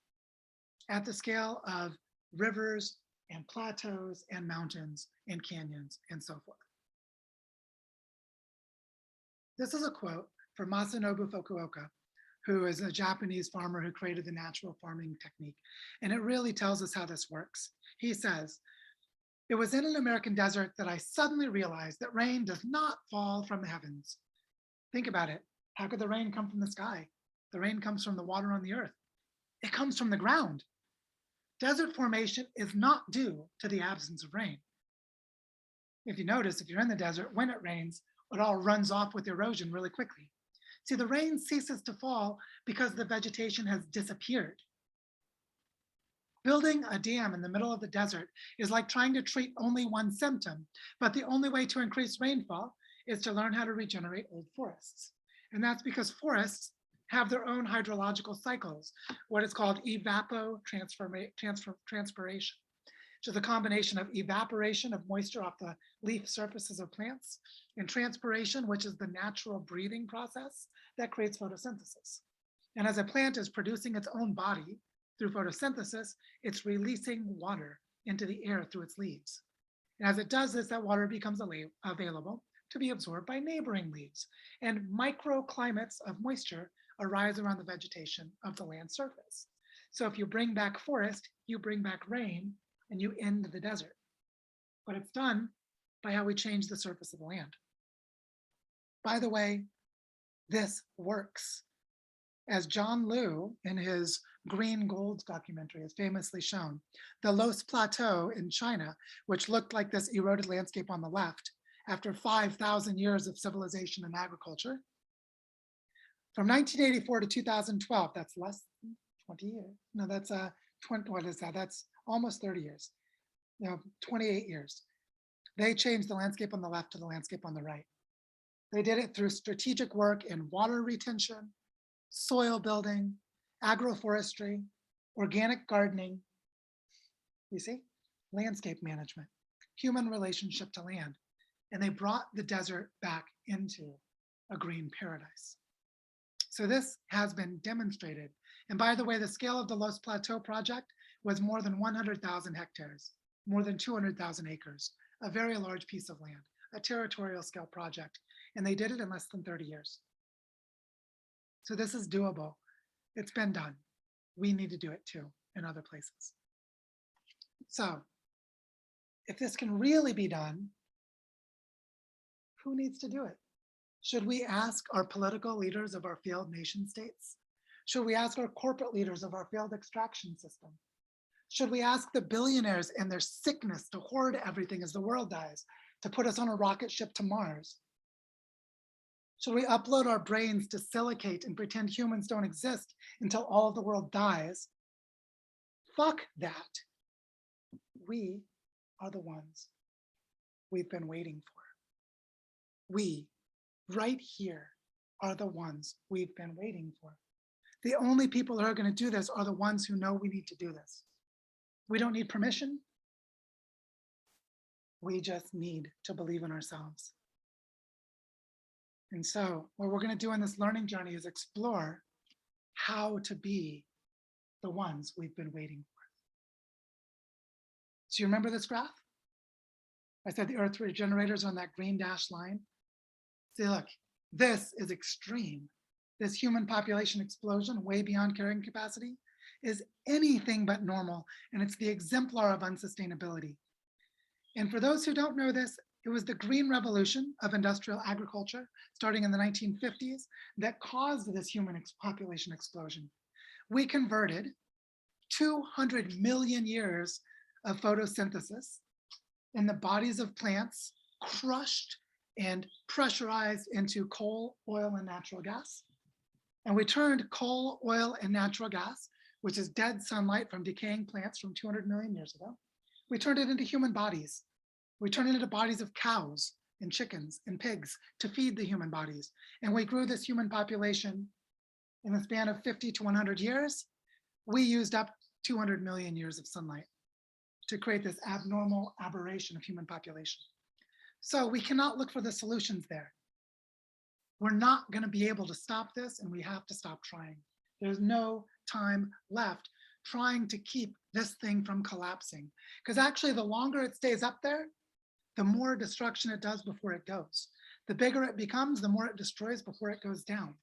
at the scale of rivers and plateaus and mountains and canyons and so forth. This is a quote from Masanobu Fukuoka, who is a Japanese farmer who created the natural farming technique. And it really tells us how this works. He says, "It was in an American desert that I suddenly realized that rain does not fall from the heavens." Think about it. How could the rain come from the sky? The rain comes from the water on the earth. It comes from the ground. Desert formation is not due to the absence of rain. If you notice, if you're in the desert, when it rains, it all runs off with erosion really quickly. See, the rain ceases to fall because the vegetation has disappeared. Building a dam in the middle of the desert is like trying to treat only one symptom, but the only way to increase rainfall is to learn how to regenerate old forests. And that's because forests have their own hydrological cycles, what is called evapotranspiration, which is a combination of evaporation of moisture off the leaf surfaces of plants and transpiration, which is the natural breathing process that creates photosynthesis. And as a plant is producing its own body through photosynthesis, it's releasing water into the air through its leaves. And as it does this, that water becomes available to be absorbed by neighboring leaves. And microclimates of moisture arise around the vegetation of the land surface. So if you bring back forest, you bring back rain and you end the desert. But it's done by how we change the surface of the land. By the way, this works. As John Liu in his Green Gold documentary has famously shown, the Los Plateau in China, which looked like this eroded landscape on the left, after 5,000 years of civilization and agriculture, from 1984 to 2012, that's less than 20 years. No, that's 20, what is that? That's almost 30 years. 28 years. They changed the landscape on the left to the landscape on the right. They did it through strategic work in water retention, soil building, agroforestry, organic gardening, you see, landscape management, human relationship to land. And they brought the desert back into a green paradise. So this has been demonstrated. And by the way, the scale of the Los Plateau project was more than 100,000 hectares, more than 200,000 acres, a very large piece of land, a territorial scale project. And they did it in less than 30 years. So this is doable. It's been done. We need to do it too in other places. So if this can really be done, who needs to do it? Should we ask our political leaders of our failed nation states? Should we ask our corporate leaders of our failed extraction system? Should we ask the billionaires and their sickness to hoard everything as the world dies, to put us on a rocket ship to Mars? Should we upload our brains to silicate and pretend humans don't exist until all of the world dies? Fuck that. We are the ones we've been waiting for. We, right here, are the ones we've been waiting for. The only people who are going to do this are the ones who know we need to do this. We don't need permission. We just need to believe in ourselves. And so what we're going to do in this learning journey is explore how to be the ones we've been waiting for. So you remember this graph? I said the Earth regenerators on that green dashed line. See, look, this is extreme. This human population explosion way beyond carrying capacity is anything but normal, and it's the exemplar of unsustainability. And for those who don't know this, it was the green revolution of industrial agriculture starting in the 1950s that caused this human population explosion. We converted 200 million years of photosynthesis in the bodies of plants, crushed and pressurized into coal, oil, and natural gas. And we turned coal, oil, and natural gas, which is dead sunlight from decaying plants from 200 million years ago, we turned it into human bodies. We turned it into bodies of cows and chickens and pigs to feed the human bodies. And we grew this human population in the span of 50 to 100 years. We used up 200 million years of sunlight to create this abnormal aberration of human population. So we cannot look for the solutions there. We're not going to be able to stop this, and we have to stop trying. There's no time left trying to keep this thing from collapsing, because actually the longer it stays up there, the more destruction it does before it goes. The bigger it becomes, the more it destroys before it goes down.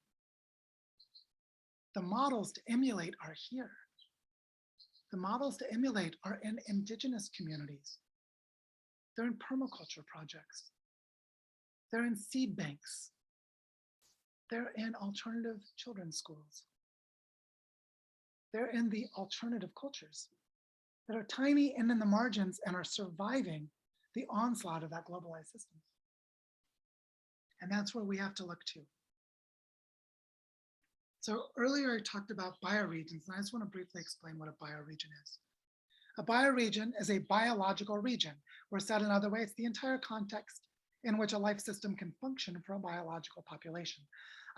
The models to emulate are here. The models to emulate are in indigenous communities. They're in permaculture projects. They're in seed banks. They're in alternative children's schools. They're in the alternative cultures that are tiny and in the margins and are surviving the onslaught of that globalized system. And that's where we have to look to. So earlier I talked about bioregions, and I just want to briefly explain what a bioregion is. A bioregion is a biological region, or said another way, it's the entire context in which a life system can function for a biological population.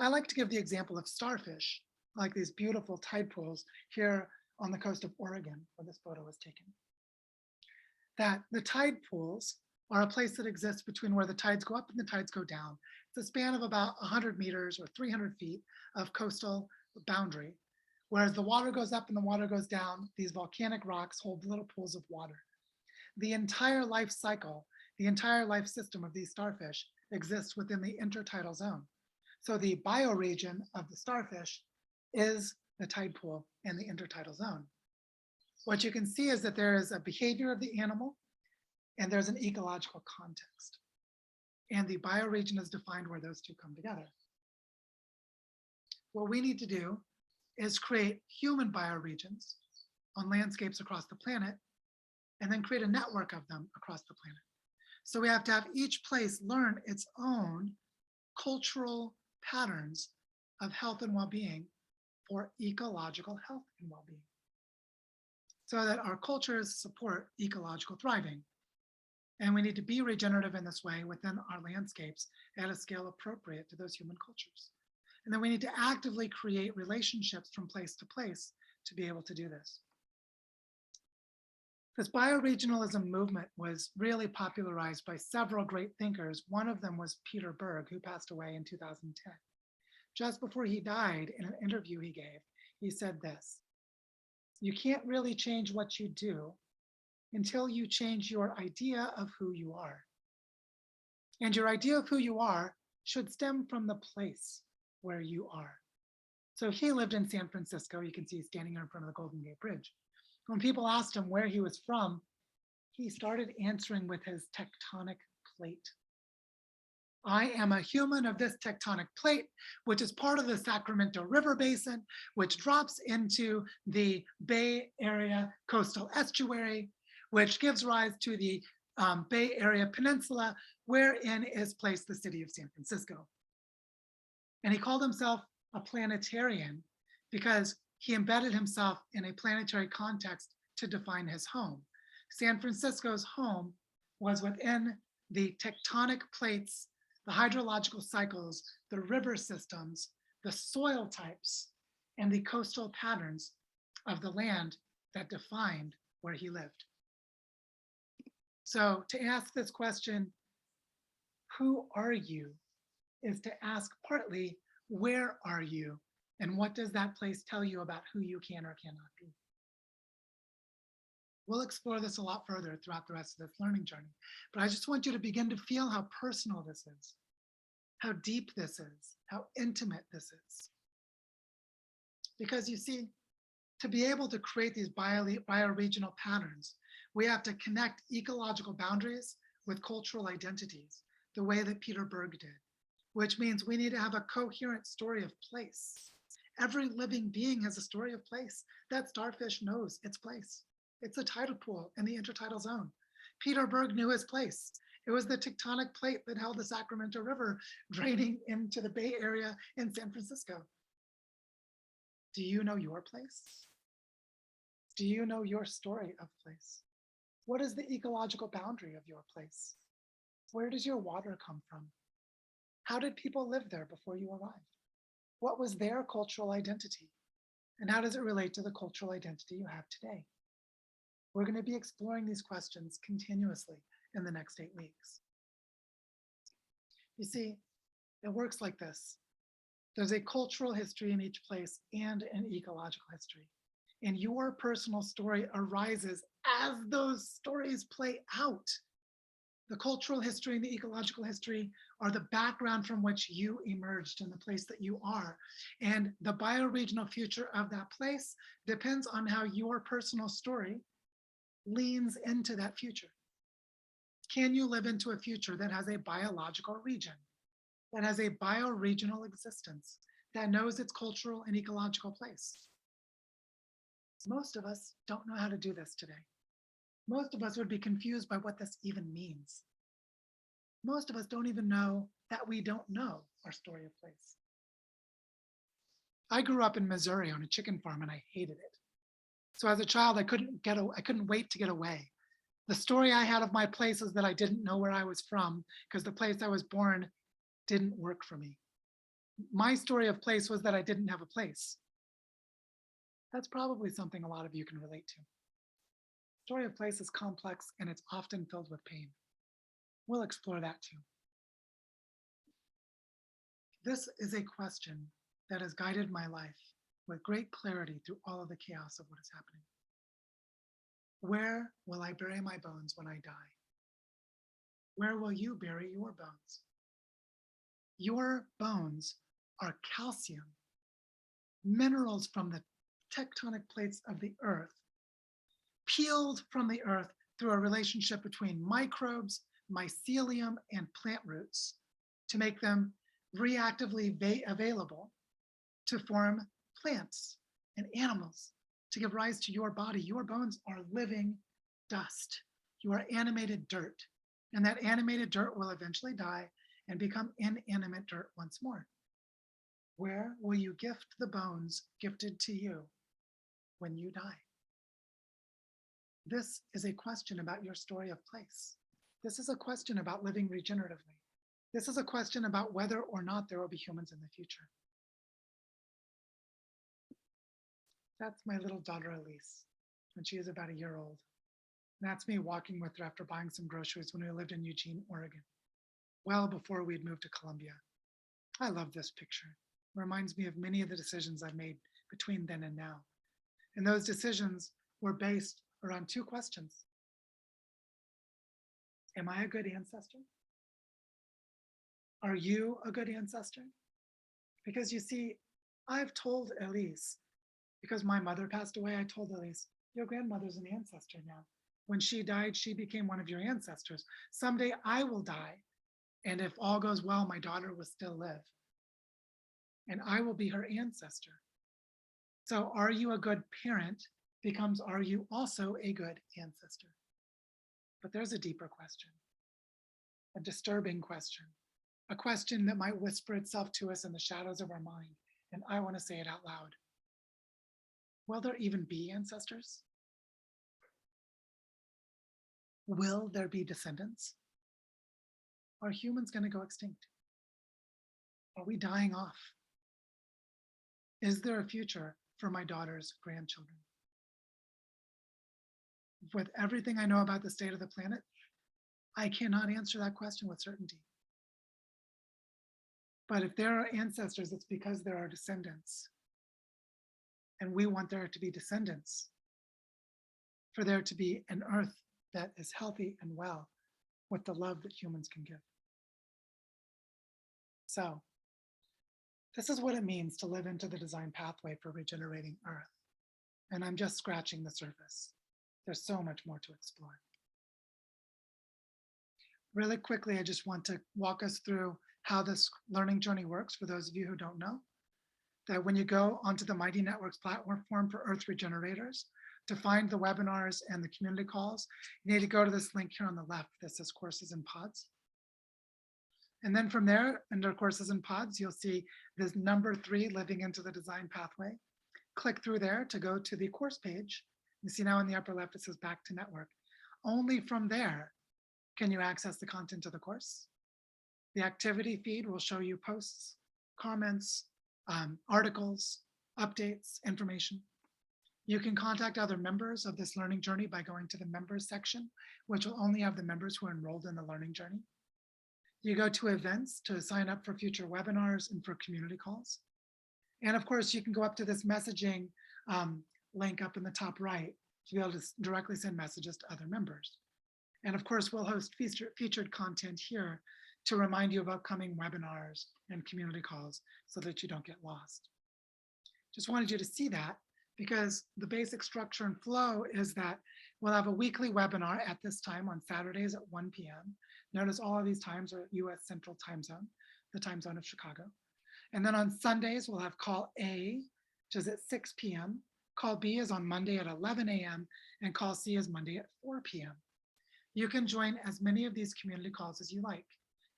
I like to give the example of starfish, like these beautiful tide pools here on the coast of Oregon, where this photo was taken. That the tide pools are a place that exists between where the tides go up and the tides go down. It's a span of about 100 meters or 300 feet of coastal boundary. Whereas the water goes up and the water goes down, these volcanic rocks hold little pools of water. The entire life cycle, the entire life system of these starfish exists within the intertidal zone. So the bioregion of the starfish is the tide pool and the intertidal zone. What you can see is that there is a behavior of the animal and there's an ecological context. And the bioregion is defined where those two come together. What we need to do is create human bioregions on landscapes across the planet, and then create a network of them across the planet. So we have to have each place learn its own cultural patterns of health and well-being for ecological health and well-being, so that our cultures support ecological thriving. And we need to be regenerative in this way within our landscapes at a scale appropriate to those human cultures. And then we need to actively create relationships from place to place to be able to do this. This bioregionalism movement was really popularized by several great thinkers. One of them was Peter Berg, who passed away in 2010. Just before he died, in an interview he gave, he said this: "You can't really change what you do until you change your idea of who you are. And your idea of who you are should stem from the place where you are." So he lived in San Francisco. You can see he's standing here in front of the Golden Gate Bridge. When people asked him where he was from, he started answering with his tectonic plate. I am a human of this tectonic plate, which is part of the Sacramento River Basin, which drops into the Bay Area coastal estuary, which gives rise to the Bay Area Peninsula, wherein is placed the city of San Francisco. And he called himself a planetarian because he embedded himself in a planetary context to define his home. San Francisco's home was within the tectonic plates, the hydrological cycles, the river systems, the soil types, and the coastal patterns of the land that defined where he lived. So to ask this question, who are you, is to ask partly, where are you? And what does that place tell you about who you can or cannot be? We'll explore this a lot further throughout the rest of this learning journey, but I just want you to begin to feel how personal this is, how deep this is, how intimate this is. Because you see, to be able to create these bioregional patterns, we have to connect ecological boundaries with cultural identities, the way that Peter Berg did, which means we need to have a coherent story of place. Every living being has a story of place. That starfish knows its place. It's a tidal pool in the intertidal zone. Peter Berg knew his place. It was the tectonic plate that held the Sacramento River draining into the Bay Area in San Francisco. Do you know your place? Do you know your story of place? What is the ecological boundary of your place? Where does your water come from? How did people live there before you arrived? What was their cultural identity? And how does it relate to the cultural identity you have today? We're going to be exploring these questions continuously in the next 8 weeks. You see, it works like this. There's a cultural history in each place and an ecological history. And your personal story arises as those stories play out. The cultural history and the ecological history are the background from which you emerged in the place that you are. And the bioregional future of that place depends on how your personal story leans into that future. Can you live into a future that has a biological region, that has a bioregional existence, that knows its cultural and ecological place? Most of us don't know how to do this today. Most of us would be confused by what this even means. Most of us don't even know that we don't know our story of place. I grew up in Missouri on a chicken farm and I hated it. So as a child, I couldn't wait to get away. The story I had of my place is that I didn't know where I was from because the place I was born didn't work for me. My story of place was that I didn't have a place. That's probably something a lot of you can relate to. Story of place is complex and it's often filled with pain. We'll explore that too. This is a question that has guided my life with great clarity through all of the chaos of what is happening. Where will I bury my bones when I die? Where will you bury your bones? Your bones are calcium, minerals from the tectonic plates of the earth, peeled from the earth through a relationship between microbes, mycelium, and plant roots to make them reactively available to form plants and animals to give rise to your body. Your bones are living dust. You are animated dirt. And that animated dirt will eventually die and become inanimate dirt once more. Where will you gift the bones gifted to you when you die? This is a question about your story of place. This is a question about living regeneratively. This is a question about whether or not there will be humans in the future. That's my little daughter, Elise, when she is about a year old. And that's me walking with her after buying some groceries when we lived in Eugene, Oregon, well before we'd moved to Columbia. I love this picture. It reminds me of many of the decisions I've made between then and now. And those decisions were based around 2 questions. Am I a good ancestor? Are you a good ancestor? Because you see, I've told Elise, because my mother passed away, I told Elise, your grandmother's an ancestor now. When she died, she became one of your ancestors. Someday I will die. And if all goes well, my daughter will still live. And I will be her ancestor. So are you a good parent becomes, are you also a good ancestor? But there's a deeper question, a disturbing question. a question that might whisper itself to us in the shadows of our mind, and I want to say it out loud. Will there even be ancestors? Will there be descendants? Are humans going to go extinct? Are we dying off? Is there a future for my daughter's grandchildren? With everything I know about the state of the planet, I cannot answer that question with certainty. But if there are ancestors, it's because there are descendants. And we want there to be descendants, for there to be an earth that is healthy and well with the love that humans can give. So, this is what it means to live into the design pathway for regenerating Earth. And I'm just scratching the surface. There's so much more to explore. Really quickly, I just want to walk us through how this learning journey works for those of you who don't know. That when you go onto the Mighty Networks platform for Earth Regenerators, to find the webinars and the community calls, you need to go to this link here on the left that says Courses and Pods. And then from there, under Courses and Pods, you'll see this number 3, Living into the Design Pathway. Click through there to go to the course page. You see now in the upper left, it says Back to Network. Only from there can you access the content of the course. The activity feed will show you posts, comments, articles, updates, information. You can contact other members of this learning journey by going to the members section, which will only have the members who are enrolled in the learning journey. You go to events to sign up for future webinars and for community calls. And of course, you can go up to this messaging link up in the top right to be able to directly send messages to other members. And of course, we'll host featured content here to remind you of upcoming webinars and community calls so that you don't get lost. Just wanted you to see that because the basic structure and flow is that we'll have a weekly webinar at this time on Saturdays at 1 p.m. Notice all of these times are US Central Time Zone, the time zone of Chicago. And then on Sundays, we'll have call A, which is at 6 p.m. Call B is on Monday at 11 a.m. and call C is Monday at 4 p.m. You can join as many of these community calls as you like.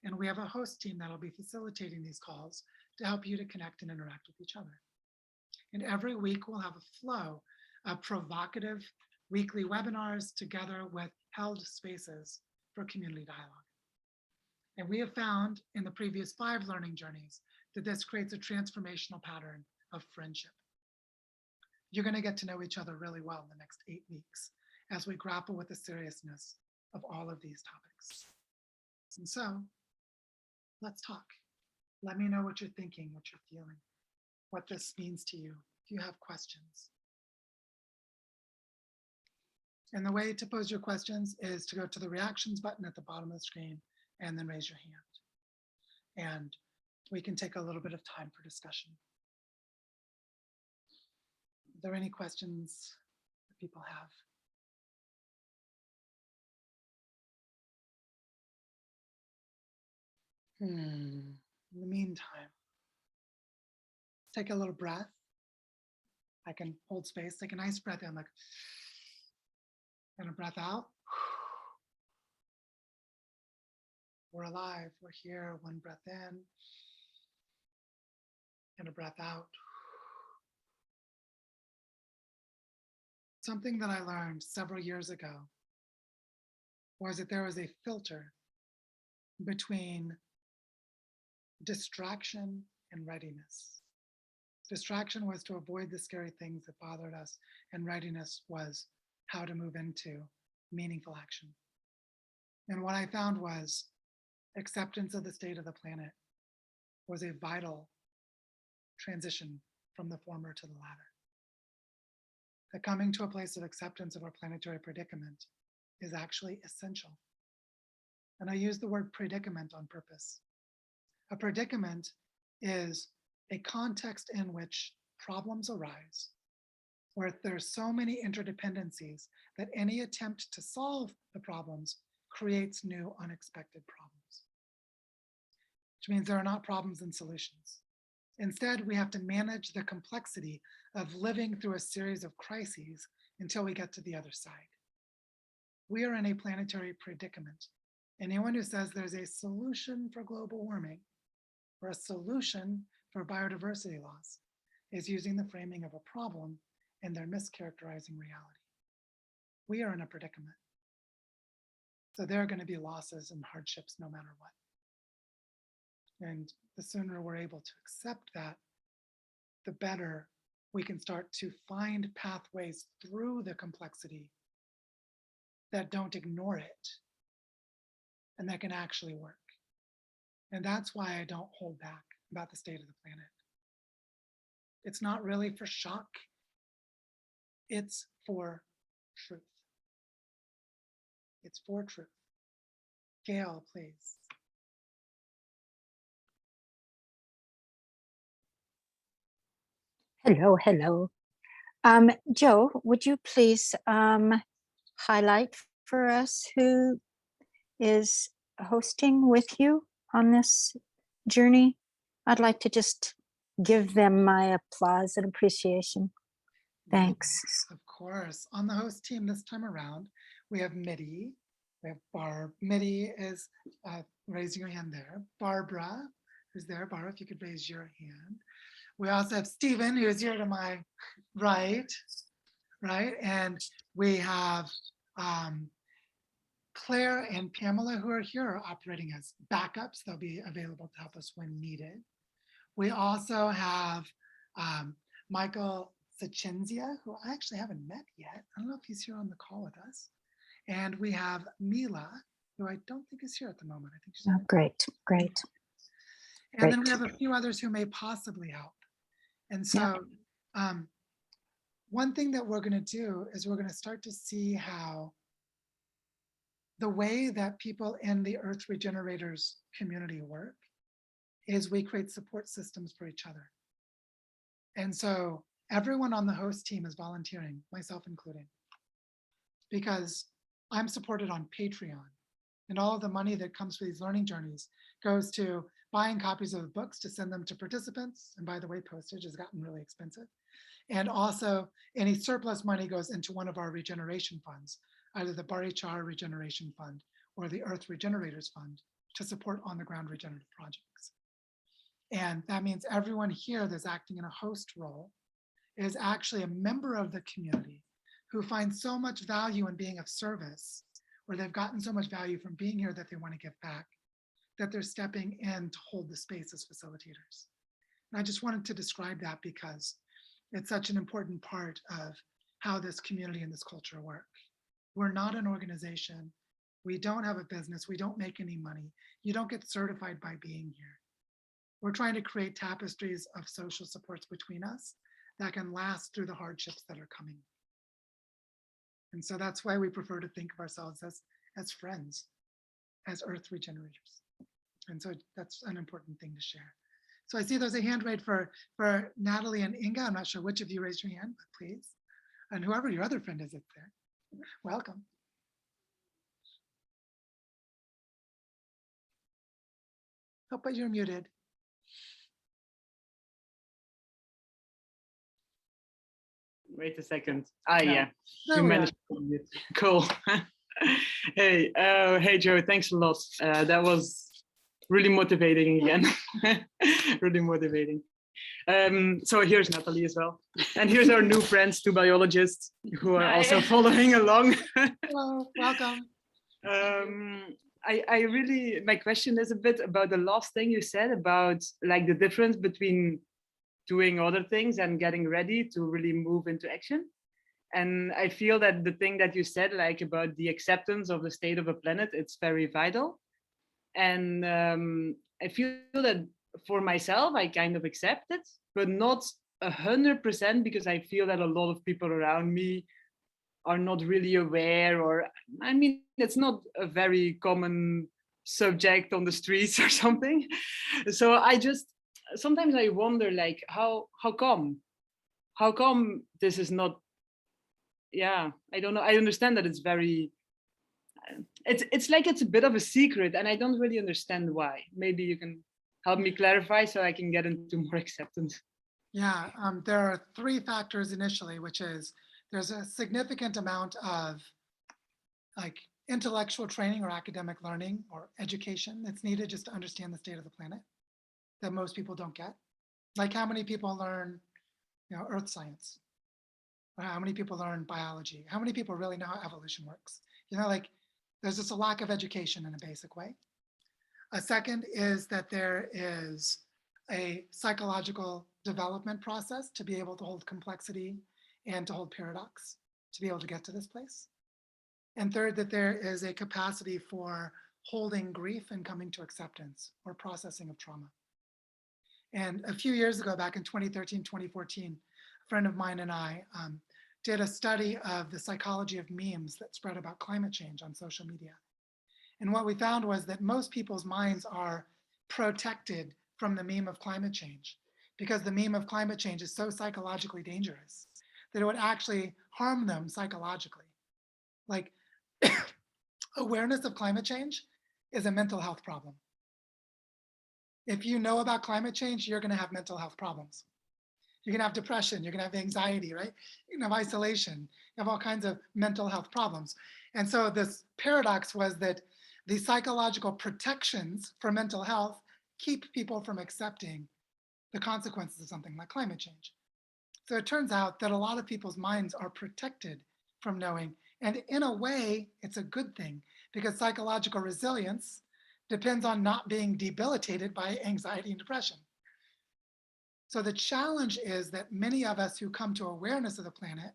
And we have a host team that'll be facilitating these calls to help you to connect and interact with each other. And every week we'll have a flow of provocative weekly webinars together with held spaces for community dialogue. And we have found in the previous 5 learning journeys that this creates a transformational pattern of friendship. You're going to get to know each other really well in the next 8 weeks as we grapple with the seriousness of all of these topics. And so, let's talk. Let me know what you're thinking, what you're feeling, what this means to you, if you have questions. And the way to pose your questions is to go to the reactions button at the bottom of the screen and then raise your hand. And we can take a little bit of time for discussion. Are there any questions that people have? In the meantime, take a little breath. I can hold space, take a nice breath in, like, and a breath out. We're alive, we're here, one breath in, and a breath out. Something that I learned several years ago was that there was a filter between distraction and readiness. Distraction was to avoid the scary things that bothered us, and readiness was how to move into meaningful action. And what I found was acceptance of the state of the planet was a vital transition from the former to the latter. That coming to a place of acceptance of our planetary predicament is actually essential. And I use the word predicament on purpose. A predicament is a context in which problems arise, where there's so many interdependencies that any attempt to solve the problems creates new unexpected problems, which means there are not problems and solutions. Instead, we have to manage the complexity of living through a series of crises until we get to the other side. We are in a planetary predicament, Anyone who says there's a solution for global warming or a solution for biodiversity loss is using the framing of a problem and they're mischaracterizing reality. We are in a predicament. So there are going to be losses and hardships no matter what. And the sooner we're able to accept that, the better we can start to find pathways through the complexity that don't ignore it and that can actually work. And that's why I don't hold back about the state of the planet. It's not really for shock. It's for truth. It's for truth. Gail, please. Hello, hello. Joe, would you please highlight for us who is hosting with you on this journey? I'd like to just give them my applause and appreciation. Thanks. Of course. On the host team this time around, we have Mitty, we have Barb. Mitty is raising your hand there. Barbara, who's there. Barbara, if you could raise your hand. We also have Stephen, who is here to my right? And we have Claire and Pamela, who are here operating as backups. They'll be available to help us when needed. We also have Michael Sachinzia, who I actually haven't met yet. I don't know if he's here on the call with us. And we have Mila, who I don't think is here at the moment. I think she's great. And then we have a few others who may possibly help. And so one thing that we're going to do is we're going to start to see how the way that people in the Earth Regenerators community work is we create support systems for each other. And so everyone on the host team is volunteering, myself including, because I'm supported on Patreon. And all of the money that comes for these learning journeys goes to buying copies of the books to send them to participants. And by the way, postage has gotten really expensive. And also any surplus money goes into one of our regeneration funds, either the Barichar Regeneration Fund or the Earth Regenerators Fund, to support on the ground regenerative projects. And that means everyone here that's acting in a host role is actually a member of the community who finds so much value in being of service, or they've gotten so much value from being here that they want to give back, that they're stepping in to hold the space as facilitators. And I just wanted to describe that because it's such an important part of how this community and this culture work. We're not an organization. We don't have a business. We don't make any money. You don't get certified by being here. We're trying to create tapestries of social supports between us that can last through the hardships that are coming. And so that's why we prefer to think of ourselves as friends, as Earth Regenerators. And so that's an important thing to share. So I see there's a hand raised for Natalie and Inga. I'm not sure which of you raised your hand, but please. And whoever your other friend is up there, welcome. Oh, but you're muted. Wait a second. Ah, No. yeah, There you we managed to unmute. Cool. Hey, Joe, thanks a lot. That was really motivating again. Really motivating. So here's Natalie as well. And here's our new friends, two biologists who are also following along. Hello, welcome. I really, my question is a bit about the last thing you said about like the difference between doing other things and getting ready to really move into action. And I feel that the thing that you said, like about the acceptance of the state of a planet, it's very vital. And I feel that for myself, I kind of accept it, but not 100%, because I feel that a lot of people around me are not really aware, or I mean, it's not a very common subject on the streets or something. So I just, sometimes I wonder, like, how come this is not, yeah, I don't know. I understand that it's very, it's like it's a bit of a secret, and I don't really understand why. Maybe you can help me clarify so I can get into more acceptance. Yeah, there are three factors initially, which is there's a significant amount of like intellectual training or academic learning or education that's needed just to understand the state of the planet that most people don't get. Like how many people learn, earth science? Or how many people learn biology? How many people really know how evolution works? Like there's just a lack of education in a basic way. A second is that there is a psychological development process to be able to hold complexity and to hold paradox, to be able to get to this place. And third, that there is a capacity for holding grief and coming to acceptance or processing of trauma. And a few years ago, back in 2013, 2014, a friend of mine and I did a study of the psychology of memes that spread about climate change on social media. And what we found was that most people's minds are protected from the meme of climate change because the meme of climate change is so psychologically dangerous that it would actually harm them psychologically. Like awareness of climate change is a mental health problem. If you know about climate change, you're going to have mental health problems. You're going to have depression, you're going to have anxiety, right? You have isolation, you have all kinds of mental health problems. And so this paradox was that the psychological protections for mental health keep people from accepting the consequences of something like climate change. So it turns out that a lot of people's minds are protected from knowing. And in a way, it's a good thing because psychological resilience depends on not being debilitated by anxiety and depression. So the challenge is that many of us who come to awareness of the planet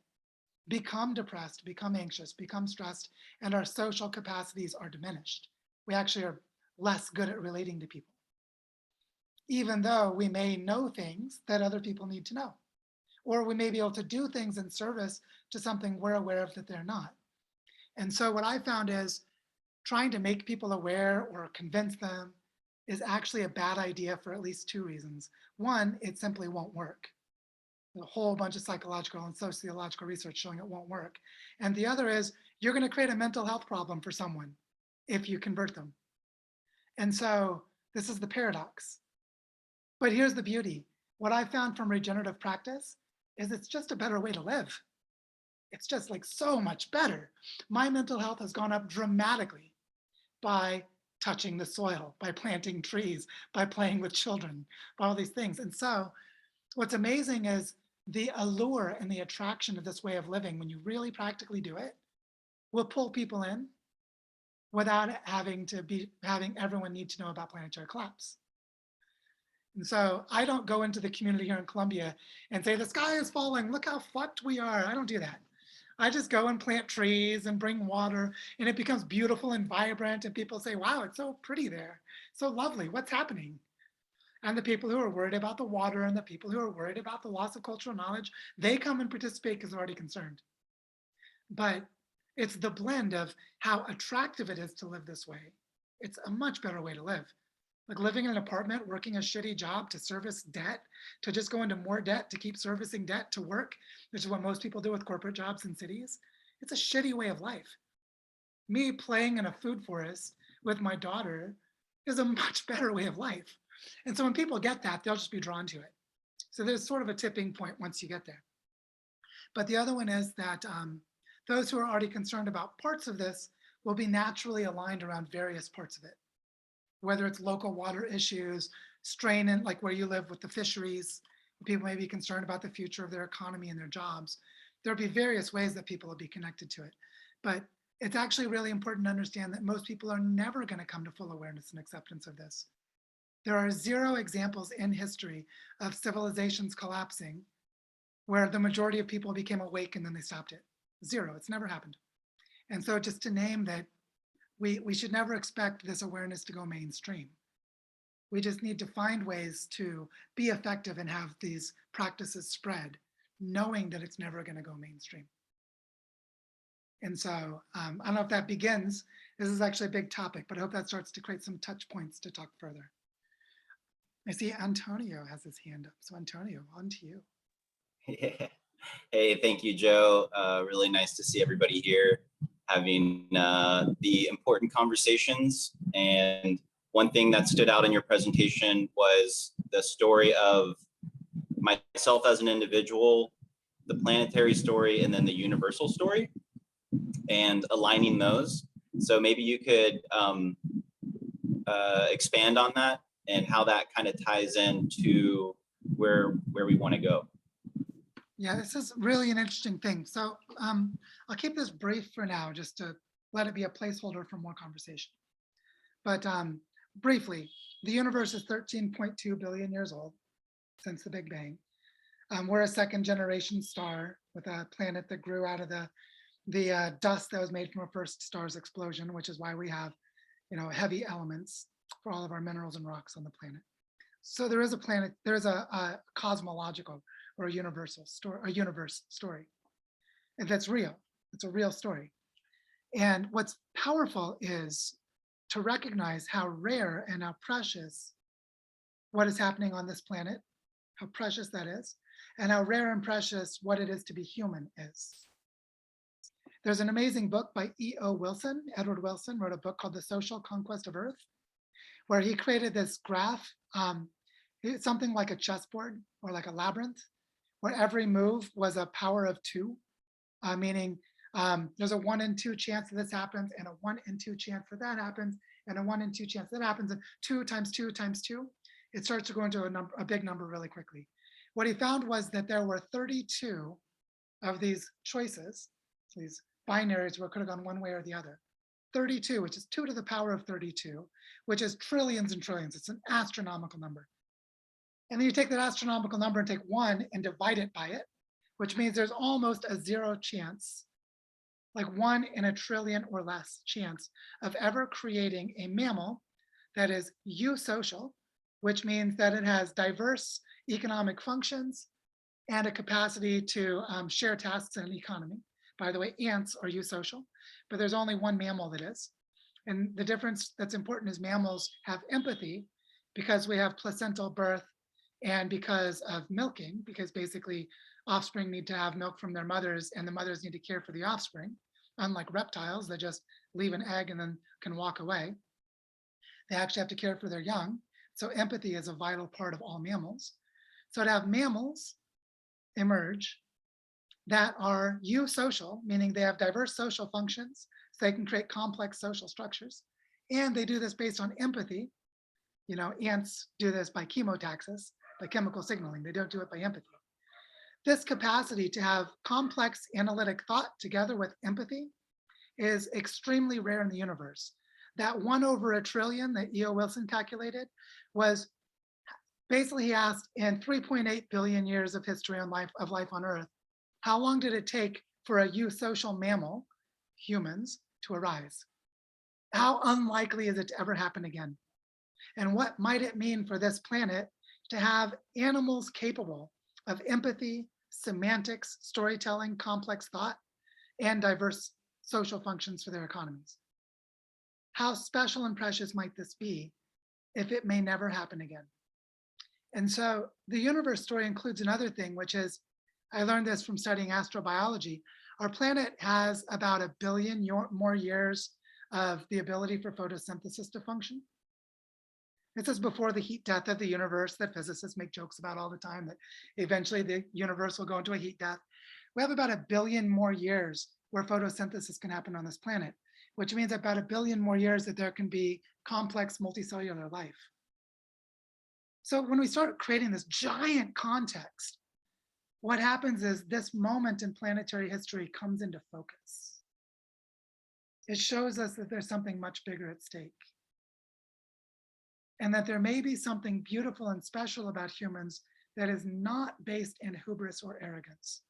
become depressed, become anxious, become stressed, and our social capacities are diminished. We actually are less good at relating to people, even though we may know things that other people need to know, or we may be able to do things in service to something we're aware of that they're not. And so what I found is trying to make people aware or convince them is actually a bad idea for at least two reasons. One, it simply won't work. A whole bunch of psychological and sociological research showing it won't work. And the other is you're going to create a mental health problem for someone if you convert them. And so this is the paradox. But here's the beauty. What I found from regenerative practice is it's just a better way to live. It's just like so much better. My mental health has gone up dramatically by touching the soil, by planting trees, by playing with children, by all these things. And so what's amazing is the allure and the attraction of this way of living, when you really practically do it, will pull people in without having everyone need to know about planetary collapse. And so I don't go into the community here in Columbia and say, the sky is falling, look how fucked we are. I don't do that. I just go and plant trees and bring water, and it becomes beautiful and vibrant, and people say, wow, it's so pretty there, so lovely, what's happening? And the people who are worried about the water and the people who are worried about the loss of cultural knowledge, they come and participate because they're already concerned. But it's the blend of how attractive it is to live this way. It's a much better way to live. Like living in an apartment, working a shitty job to service debt, to just go into more debt, to keep servicing debt, to work, which is what most people do with corporate jobs in cities. It's a shitty way of life. Me playing in a food forest with my daughter is a much better way of life. And so when people get that, they'll just be drawn to it. So there's sort of a tipping point once you get there. But the other one is that those who are already concerned about parts of this will be naturally aligned around various parts of it. Whether it's local water issues, strain in like where you live with the fisheries, people may be concerned about the future of their economy and their jobs. There'll be various ways that people will be connected to it. But it's actually really important to understand that most people are never going to come to full awareness and acceptance of this. There are 0 examples in history of civilizations collapsing where the majority of people became awake and then they stopped it. 0, it's never happened. And so just to name that, we should never expect this awareness to go mainstream. We just need to find ways to be effective and have these practices spread, knowing that it's never going to go mainstream. And so I don't know if that begins. This is actually a big topic, but I hope that starts to create some touch points to talk further. I see Antonio has his hand up. So Antonio, on to you. Yeah. Hey, thank you, Joe. Really nice to see everybody here having the important conversations. And one thing that stood out in your presentation was the story of myself as an individual, the planetary story, and then the universal story, and aligning those. So maybe you could expand on that and how that kind of ties into where we want to go. Yeah, this is really an interesting thing. So I'll keep this brief for now, just to let it be a placeholder for more conversation. But briefly, the universe is 13.2 billion years old since the Big Bang. We're a second generation star with a planet that grew out of the dust that was made from a first star's explosion, which is why we have, heavy elements for all of our minerals and rocks on the planet. So there is a planet, there is a cosmological or a universal story, a universe story. And that's real. It's a real story. And what's powerful is to recognize how rare and how precious what is happening on this planet, how precious that is, and how rare and precious what it is to be human is. There's an amazing book by E.O. Wilson. Edward Wilson wrote a book called The Social Conquest of Earth, where he created this graph. It's something like a chessboard or like a labyrinth, where every move was a power of 2, meaning there's a 1 in 2 chance that this happens, and a 1 in 2 chance that that happens, and a 1 in 2 chance that happens, and 2 times 2 times 2. It starts to go into a big number really quickly. What he found was that there were 32 of these choices, these binaries where it could have gone one way or the other. 32, which is 2 to the power of 32, which is trillions and trillions. It's an astronomical number. And then you take that astronomical number and take 1 and divide it by it, which means there's almost a 0 chance, like 1 in a trillion or less chance of ever creating a mammal that is eusocial, which means that it has diverse economic functions and a capacity to share tasks in an economy. By the way, ants are eusocial, but there's only one mammal that is. And the difference that's important is mammals have empathy because we have placental birth and because of milking, because basically offspring need to have milk from their mothers and the mothers need to care for the offspring. Unlike reptiles that just leave an egg and then can walk away. They actually have to care for their young. So empathy is a vital part of all mammals. So to have mammals emerge that are eusocial, meaning they have diverse social functions, so they can create complex social structures. And they do this based on empathy. Ants do this by chemotaxis, by chemical signaling. They don't do it by empathy. This capacity to have complex analytic thought together with empathy is extremely rare in the universe. That 1 over a trillion that E.O. Wilson calculated was basically, he asked, in 3.8 billion years of history of life on Earth, how long did it take for a eusocial mammal, humans, to arise? How unlikely is it to ever happen again? And what might it mean for this planet to have animals capable of empathy, semantics, storytelling, complex thought, and diverse social functions for their economies? How special and precious might this be if it may never happen again? And so the universe story includes another thing, which is, I learned this from studying astrobiology. Our planet has about 1 billion more years of the ability for photosynthesis to function. This is before the heat death of the universe that physicists make jokes about all the time, that eventually the universe will go into a heat death. We have about 1 billion more years where photosynthesis can happen on this planet, which means about 1 billion more years that there can be complex multicellular life. So when we start creating this giant context, what happens is this moment in planetary history comes into focus. It shows us that there's something much bigger at stake. And that there may be something beautiful and special about humans that is not based in hubris or arrogance.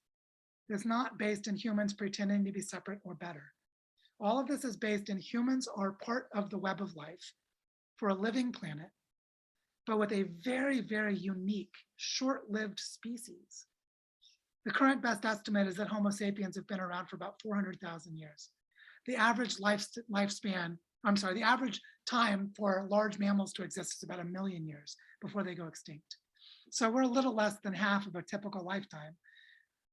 It's not based in humans pretending to be separate or better. All of this is based in humans are part of the web of life for a living planet, but with a very, very unique, short-lived species. The current best estimate is that Homo sapiens have been around for about 400,000 years. The average lifespan, the average time for large mammals to exist is about 1 million years before they go extinct. So we're a little less than half of a typical lifetime,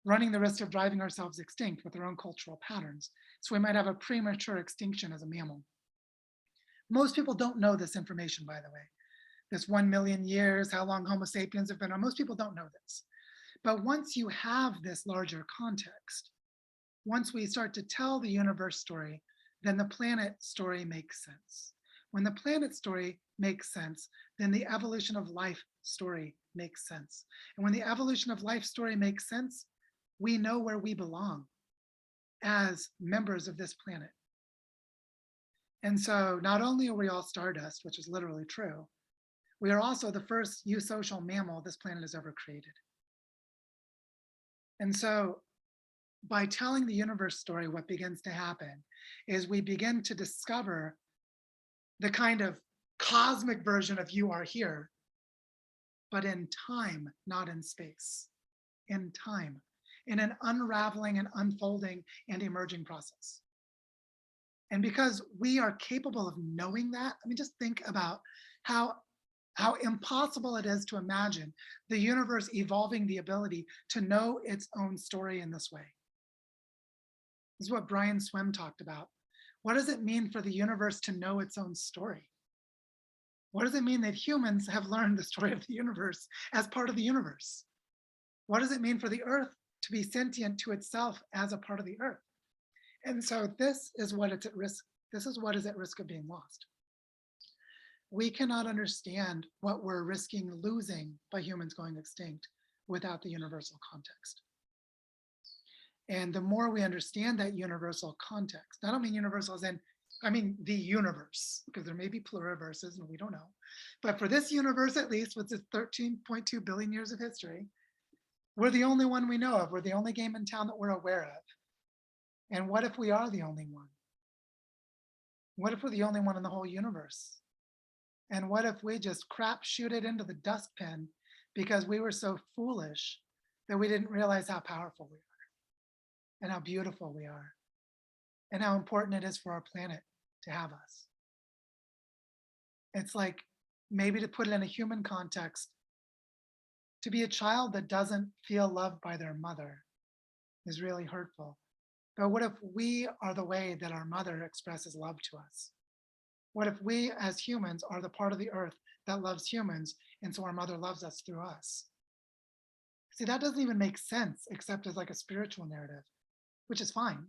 running the risk of driving ourselves extinct with our own cultural patterns. So we might have a premature extinction as a mammal. Most people don't know this information, by the way. This 1 million years, how long Homo sapiens have been around, most people don't know this. But once you have this larger context, once we start to tell the universe story then the planet story makes sense. When the planet story makes sense, then the evolution of life story makes sense. And when the evolution of life story makes sense, we know where we belong as members of this planet. And so not only are we all stardust, which is literally true, we are also the first eusocial mammal this planet has ever created. And so by telling the universe story, what begins to happen is we begin to discover the kind of cosmic version of you are here, but in time, not in space, in time, in an unraveling and unfolding and emerging process. And because we are capable of knowing that, I mean, just think about how impossible it is to imagine the universe evolving the ability to know its own story in this way. This is what Brian Swem talked about. What does it mean for the universe to know its own story? What does it mean that humans have learned the story of the universe as part of the universe? What does it mean for the earth to be sentient to itself as a part of the earth? And so this is what it's at risk. This is what is at risk of being lost. We cannot understand what we're risking losing by humans going extinct without the universal context. And the more we understand that universal context, I don't mean universal as in, I mean the universe, because there may be pluriverses and we don't know. But for this universe, at least, with its 13.2 billion years of history, we're the only one we know of. We're the only game in town that we're aware of. And what if we are the only one? What if we're the only one in the whole universe? And what if we just crap shoot it into the dustbin because we were so foolish that we didn't realize how powerful we are and how beautiful we are and how important it is for our planet to have us? It's like, maybe to put it in a human context, to be a child that doesn't feel loved by their mother is really hurtful. But what if we are the way that our mother expresses love to us? What if we as humans are the part of the earth that loves humans, and so our mother loves us through us? See, that doesn't even make sense except as like a spiritual narrative, which is fine,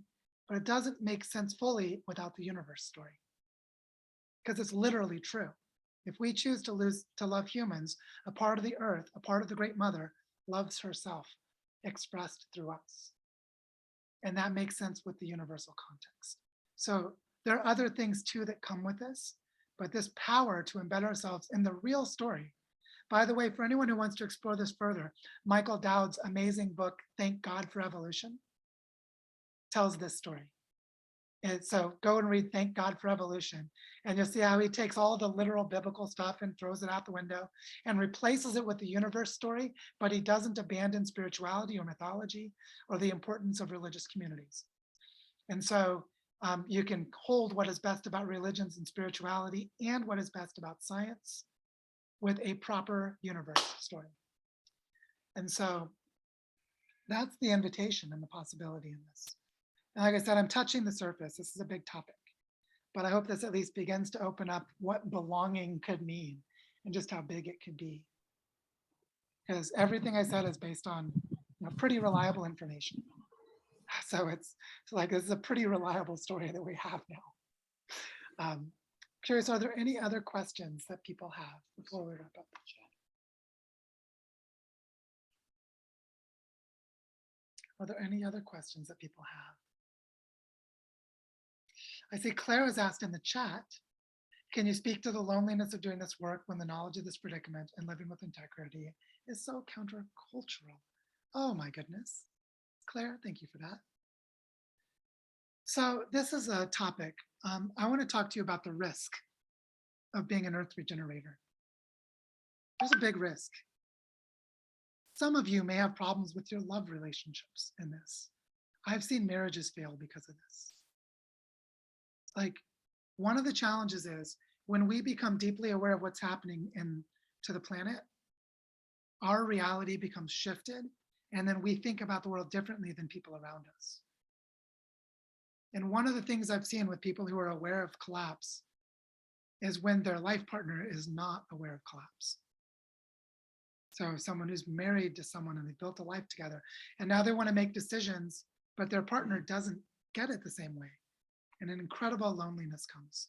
but it doesn't make sense fully without the universe story. Because it's literally true. If we choose to love humans, a part of the earth, a part of the great mother, loves herself expressed through us. And that makes sense with the universal context. So there are other things too that come with this, but this power to embed ourselves in the real story. By the way, for anyone who wants to explore this further, Michael Dowd's amazing book, Thank God for Evolution, tells this story. And so go and read Thank God for Evolution, and you'll see how he takes all the literal biblical stuff and throws it out the window and replaces it with the universe story, but he doesn't abandon spirituality or mythology or the importance of religious communities. And so you can hold what is best about religions and spirituality and what is best about science with a proper universe story. And so that's the invitation and the possibility in this. And like I said, I'm touching the surface. This is a big topic, but I hope this at least begins to open up what belonging could mean and just how big it could be. Because everything I said is based on pretty reliable information. So it's like, this is a pretty reliable story that we have now. Curious, are there any other questions that people have before we wrap up the chat? Are there any other questions that people have? I see Claire has asked in the chat, can you speak to the loneliness of doing this work when the knowledge of this predicament and living with integrity is so countercultural? Oh my goodness. Claire, thank you for that. So this is a topic. I want to talk to you about the risk of being an earth regenerator. There's a big risk. Some of you may have problems with your love relationships in this. I've seen marriages fail because of this. Like, one of the challenges is when we become deeply aware of what's happening to the planet, our reality becomes shifted, and then we think about the world differently than people around us. And one of the things I've seen with people who are aware of collapse is when their life partner is not aware of collapse. So someone who's married to someone and they built a life together, and now they want to make decisions, but their partner doesn't get it the same way. and an incredible loneliness comes.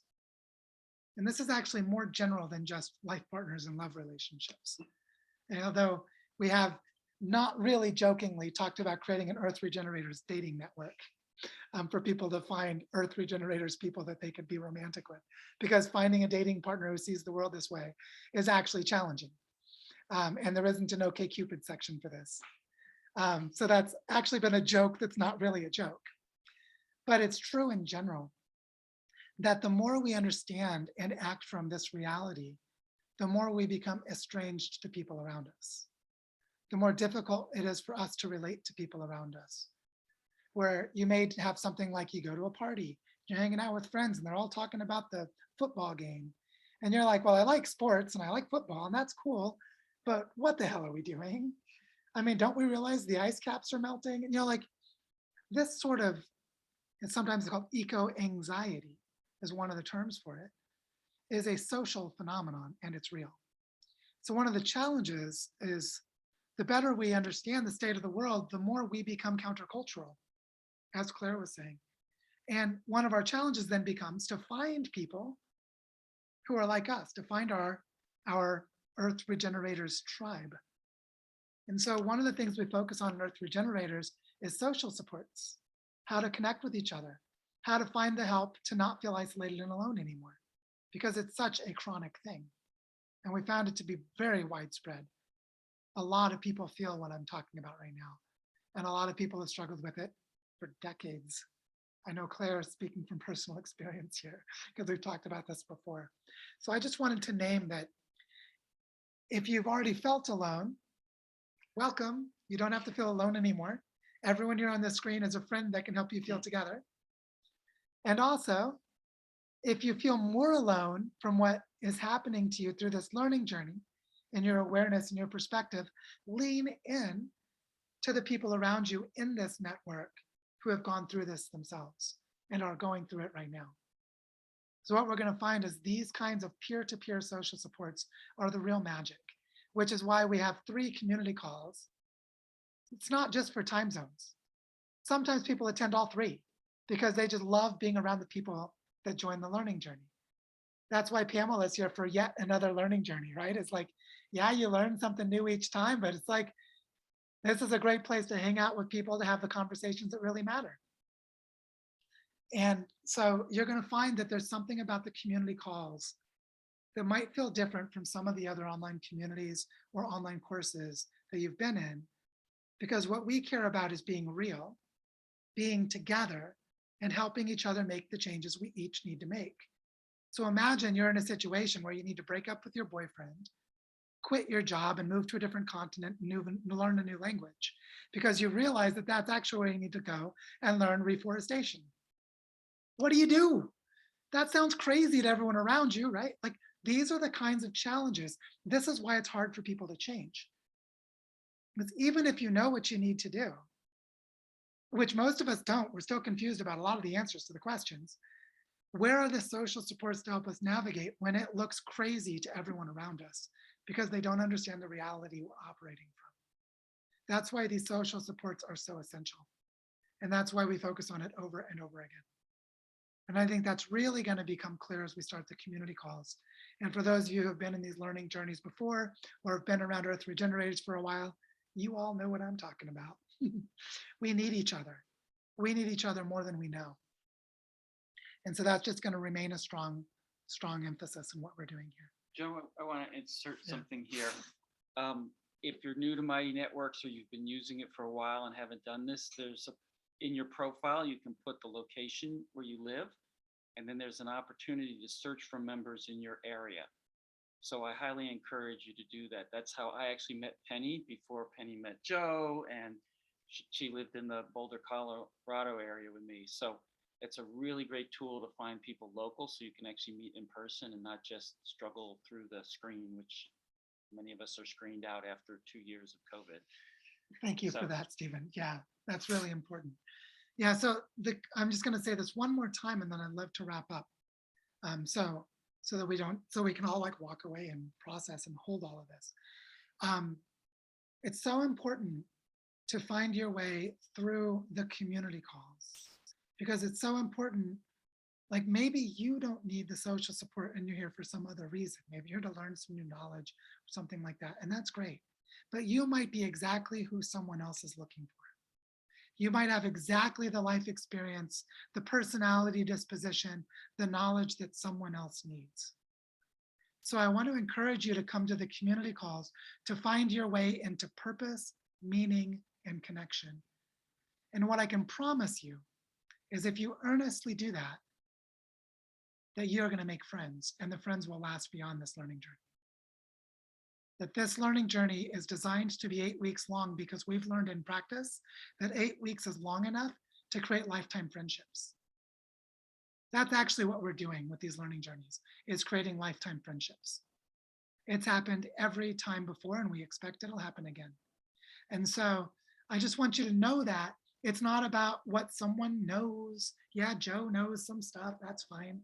And this is actually more general than just life partners and love relationships. And although we have not really jokingly talked about creating an Earth Regenerators dating network for people to find Earth Regenerators people that they could be romantic with, because finding a dating partner who sees the world this way is actually challenging. And there isn't an OkCupid section for this. So that's actually been a joke that's not really a joke. But it's true in general that the more we understand and act from this reality, the more we become estranged to people around us. The more difficult it is for us to relate to people around us. Where you may have something like you go to a party, you're hanging out with friends and they're all talking about the football game. And you're like, well, I like sports and I like football and that's cool, but what the hell are we doing? I mean, don't we realize the ice caps are melting? And like this sort of, and sometimes it's called eco-anxiety is one of the terms for it, is a social phenomenon and it's real. So one of the challenges is the better we understand the state of the world, the more we become countercultural, as Claire was saying. And one of our challenges then becomes to find people who are like us, to find our Earth Regenerators tribe. And so one of the things we focus on in Earth Regenerators is social supports, how to connect with each other, how to find the help to not feel isolated and alone anymore, because it's such a chronic thing. And we found it to be very widespread. A lot of people feel what I'm talking about right now. And a lot of people have struggled with it for decades. I know Claire is speaking from personal experience here because we've talked about this before. So I just wanted to name that if you've already felt alone, welcome. You don't have to feel alone anymore. Everyone here on the screen is a friend that can help you feel together. And also, if you feel more alone from what is happening to you through this learning journey and your awareness and your perspective, lean in to the people around you in this network who have gone through this themselves and are going through it right now. So what we're going to find is these kinds of peer-to-peer social supports are the real magic, which is why we have 3 community calls. It's not just for time zones. Sometimes people attend all 3 because they just love being around the people that join the learning journey. That's why Pamela's here for yet another learning journey, right? It's like, yeah, you learn something new each time, but it's like, this is a great place to hang out with people to have the conversations that really matter. And so you're going to find that there's something about the community calls that might feel different from some of the other online communities or online courses that you've been in, because what we care about is being real, being together, and helping each other make the changes we each need to make. So imagine you're in a situation where you need to break up with your boyfriend, quit your job and move to a different continent and learn a new language, because you realize that that's actually where you need to go and learn reforestation. What do you do? That sounds crazy to everyone around you, right? Like, these are the kinds of challenges. This is why it's hard for people to change. Because even if you know what you need to do, which most of us don't, we're still confused about a lot of the answers to the questions. Where are the social supports to help us navigate when it looks crazy to everyone around us because they don't understand the reality we're operating from? That's why these social supports are so essential. And that's why we focus on it over and over again. And I think that's really going to become clear as we start the community calls. And for those of you who have been in these learning journeys before or have been around Earth Regenerators for a while, you all know what I'm talking about. We need each other. We need each other more than we know. And so that's just going to remain a strong emphasis in what we're doing here. Joe, I want to insert Yeah. something here. If you're new to Mighty Networks or you've been using it for a while and haven't done this, in your profile, you can put the location where you live, and then there's an opportunity to search for members in your area. So I highly encourage you to do that. That's how I actually met Penny before Penny met Joe, and she lived in the Boulder, Colorado area with me. So it's a really great tool to find people local so you can actually meet in person and not just struggle through the screen, which many of us are screened out after 2 years of COVID. Thank you for that, Stephen. Yeah, that's really important. Yeah, so I'm just going to say this one more time and then I'd love to wrap up. So that we can all like walk away and process and hold all of this. It's so important to find your way through the community calls, because it's so important Like maybe you don't need the social support and you're here for some other reason. Maybe you're here to learn some new knowledge or something like that. And that's great. But you might be exactly who someone else is looking for. You might have exactly the life experience, the personality disposition, the knowledge that someone else needs. So I want to encourage you to come to the community calls to find your way into purpose, meaning, and connection. And what I can promise you is if you earnestly do that, that you're going to make friends, and the friends will last beyond this learning journey. That this learning journey is designed to be 8 weeks long because we've learned in practice that 8 weeks is long enough to create lifetime friendships. That's actually what we're doing with these learning journeys, is creating lifetime friendships. It's happened every time before, and we expect it'll happen again. And so I just want you to know that it's not about what someone knows. Yeah, Joe knows some stuff, that's fine.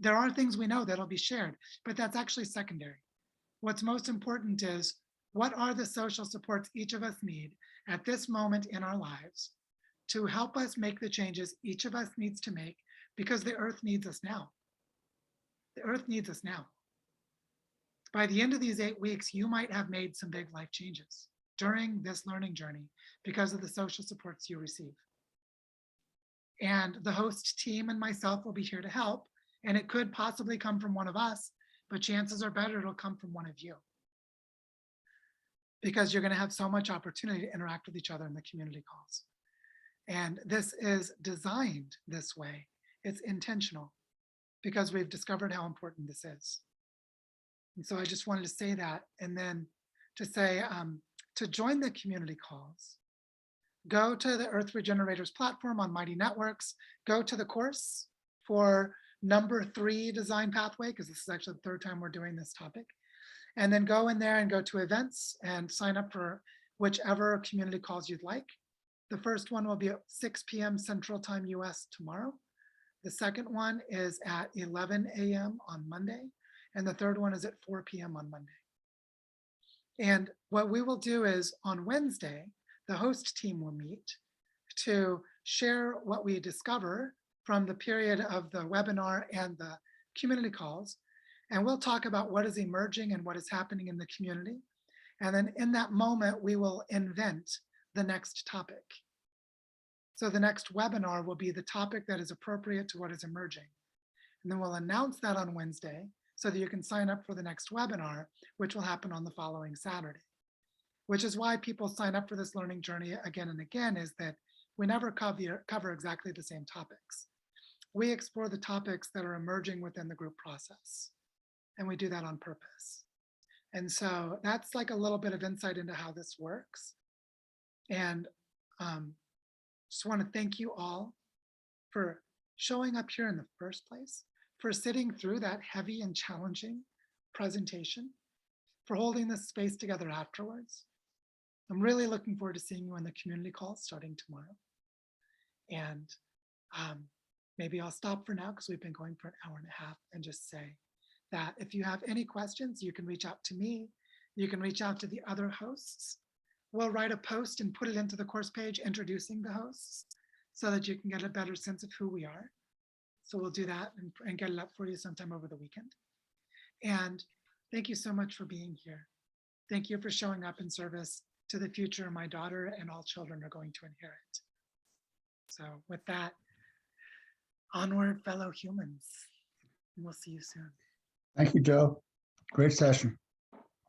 There are things we know that'll be shared, but that's actually secondary. What's most important is, what are the social supports each of us need at this moment in our lives to help us make the changes each of us needs to make, because the earth needs us now. The earth needs us now. By the end of these 8 weeks, you might have made some big life changes during this learning journey because of the social supports you receive. And the host team and myself will be here to help. And it could possibly come from one of us, but chances are better it'll come from one of you. Because you're going to have so much opportunity to interact with each other in the community calls. And this is designed this way. It's intentional because we've discovered how important this is. And so I just wanted to say that, and then to say, to join the community calls, go to the Earth Regenerators platform on Mighty Networks, go to the course for number 3 design pathway, because this is actually the 3rd time we're doing this topic. And then go in there and go to events and sign up for whichever community calls you'd like. The first one will be at 6 p.m. Central Time US tomorrow. The second one is at 11 a.m. on Monday. And the third one is at 4 p.m. on Monday. And what we will do is on Wednesday, the host team will meet to share what we discover from the period of the webinar and the community calls. And we'll talk about what is emerging and what is happening in the community. And then in that moment, we will invent the next topic. So the next webinar will be the topic that is appropriate to what is emerging. And then we'll announce that on Wednesday so that you can sign up for the next webinar, which will happen on the following Saturday. Which is why people sign up for this learning journey again and again, is that we never cover exactly the same topics. We explore the topics that are emerging within the group process. And we do that on purpose. And so that's like a little bit of insight into how this works. And just want to thank you all for showing up here in the first place, for sitting through that heavy and challenging presentation, for holding this space together afterwards. I'm really looking forward to seeing you in the community call starting tomorrow. And maybe I'll stop for now because we've been going for an hour and a half, and just say that if you have any questions, you can reach out to me. You can reach out to the other hosts. We'll write a post and put it into the course page introducing the hosts so that you can get a better sense of who we are. So we'll do that and get it up for you sometime over the weekend. And thank you so much for being here. Thank you for showing up in service to the future my daughter and all children are going to inherit. So with that, onward, fellow humans. And we'll see you soon. Thank you, Joe. Great session.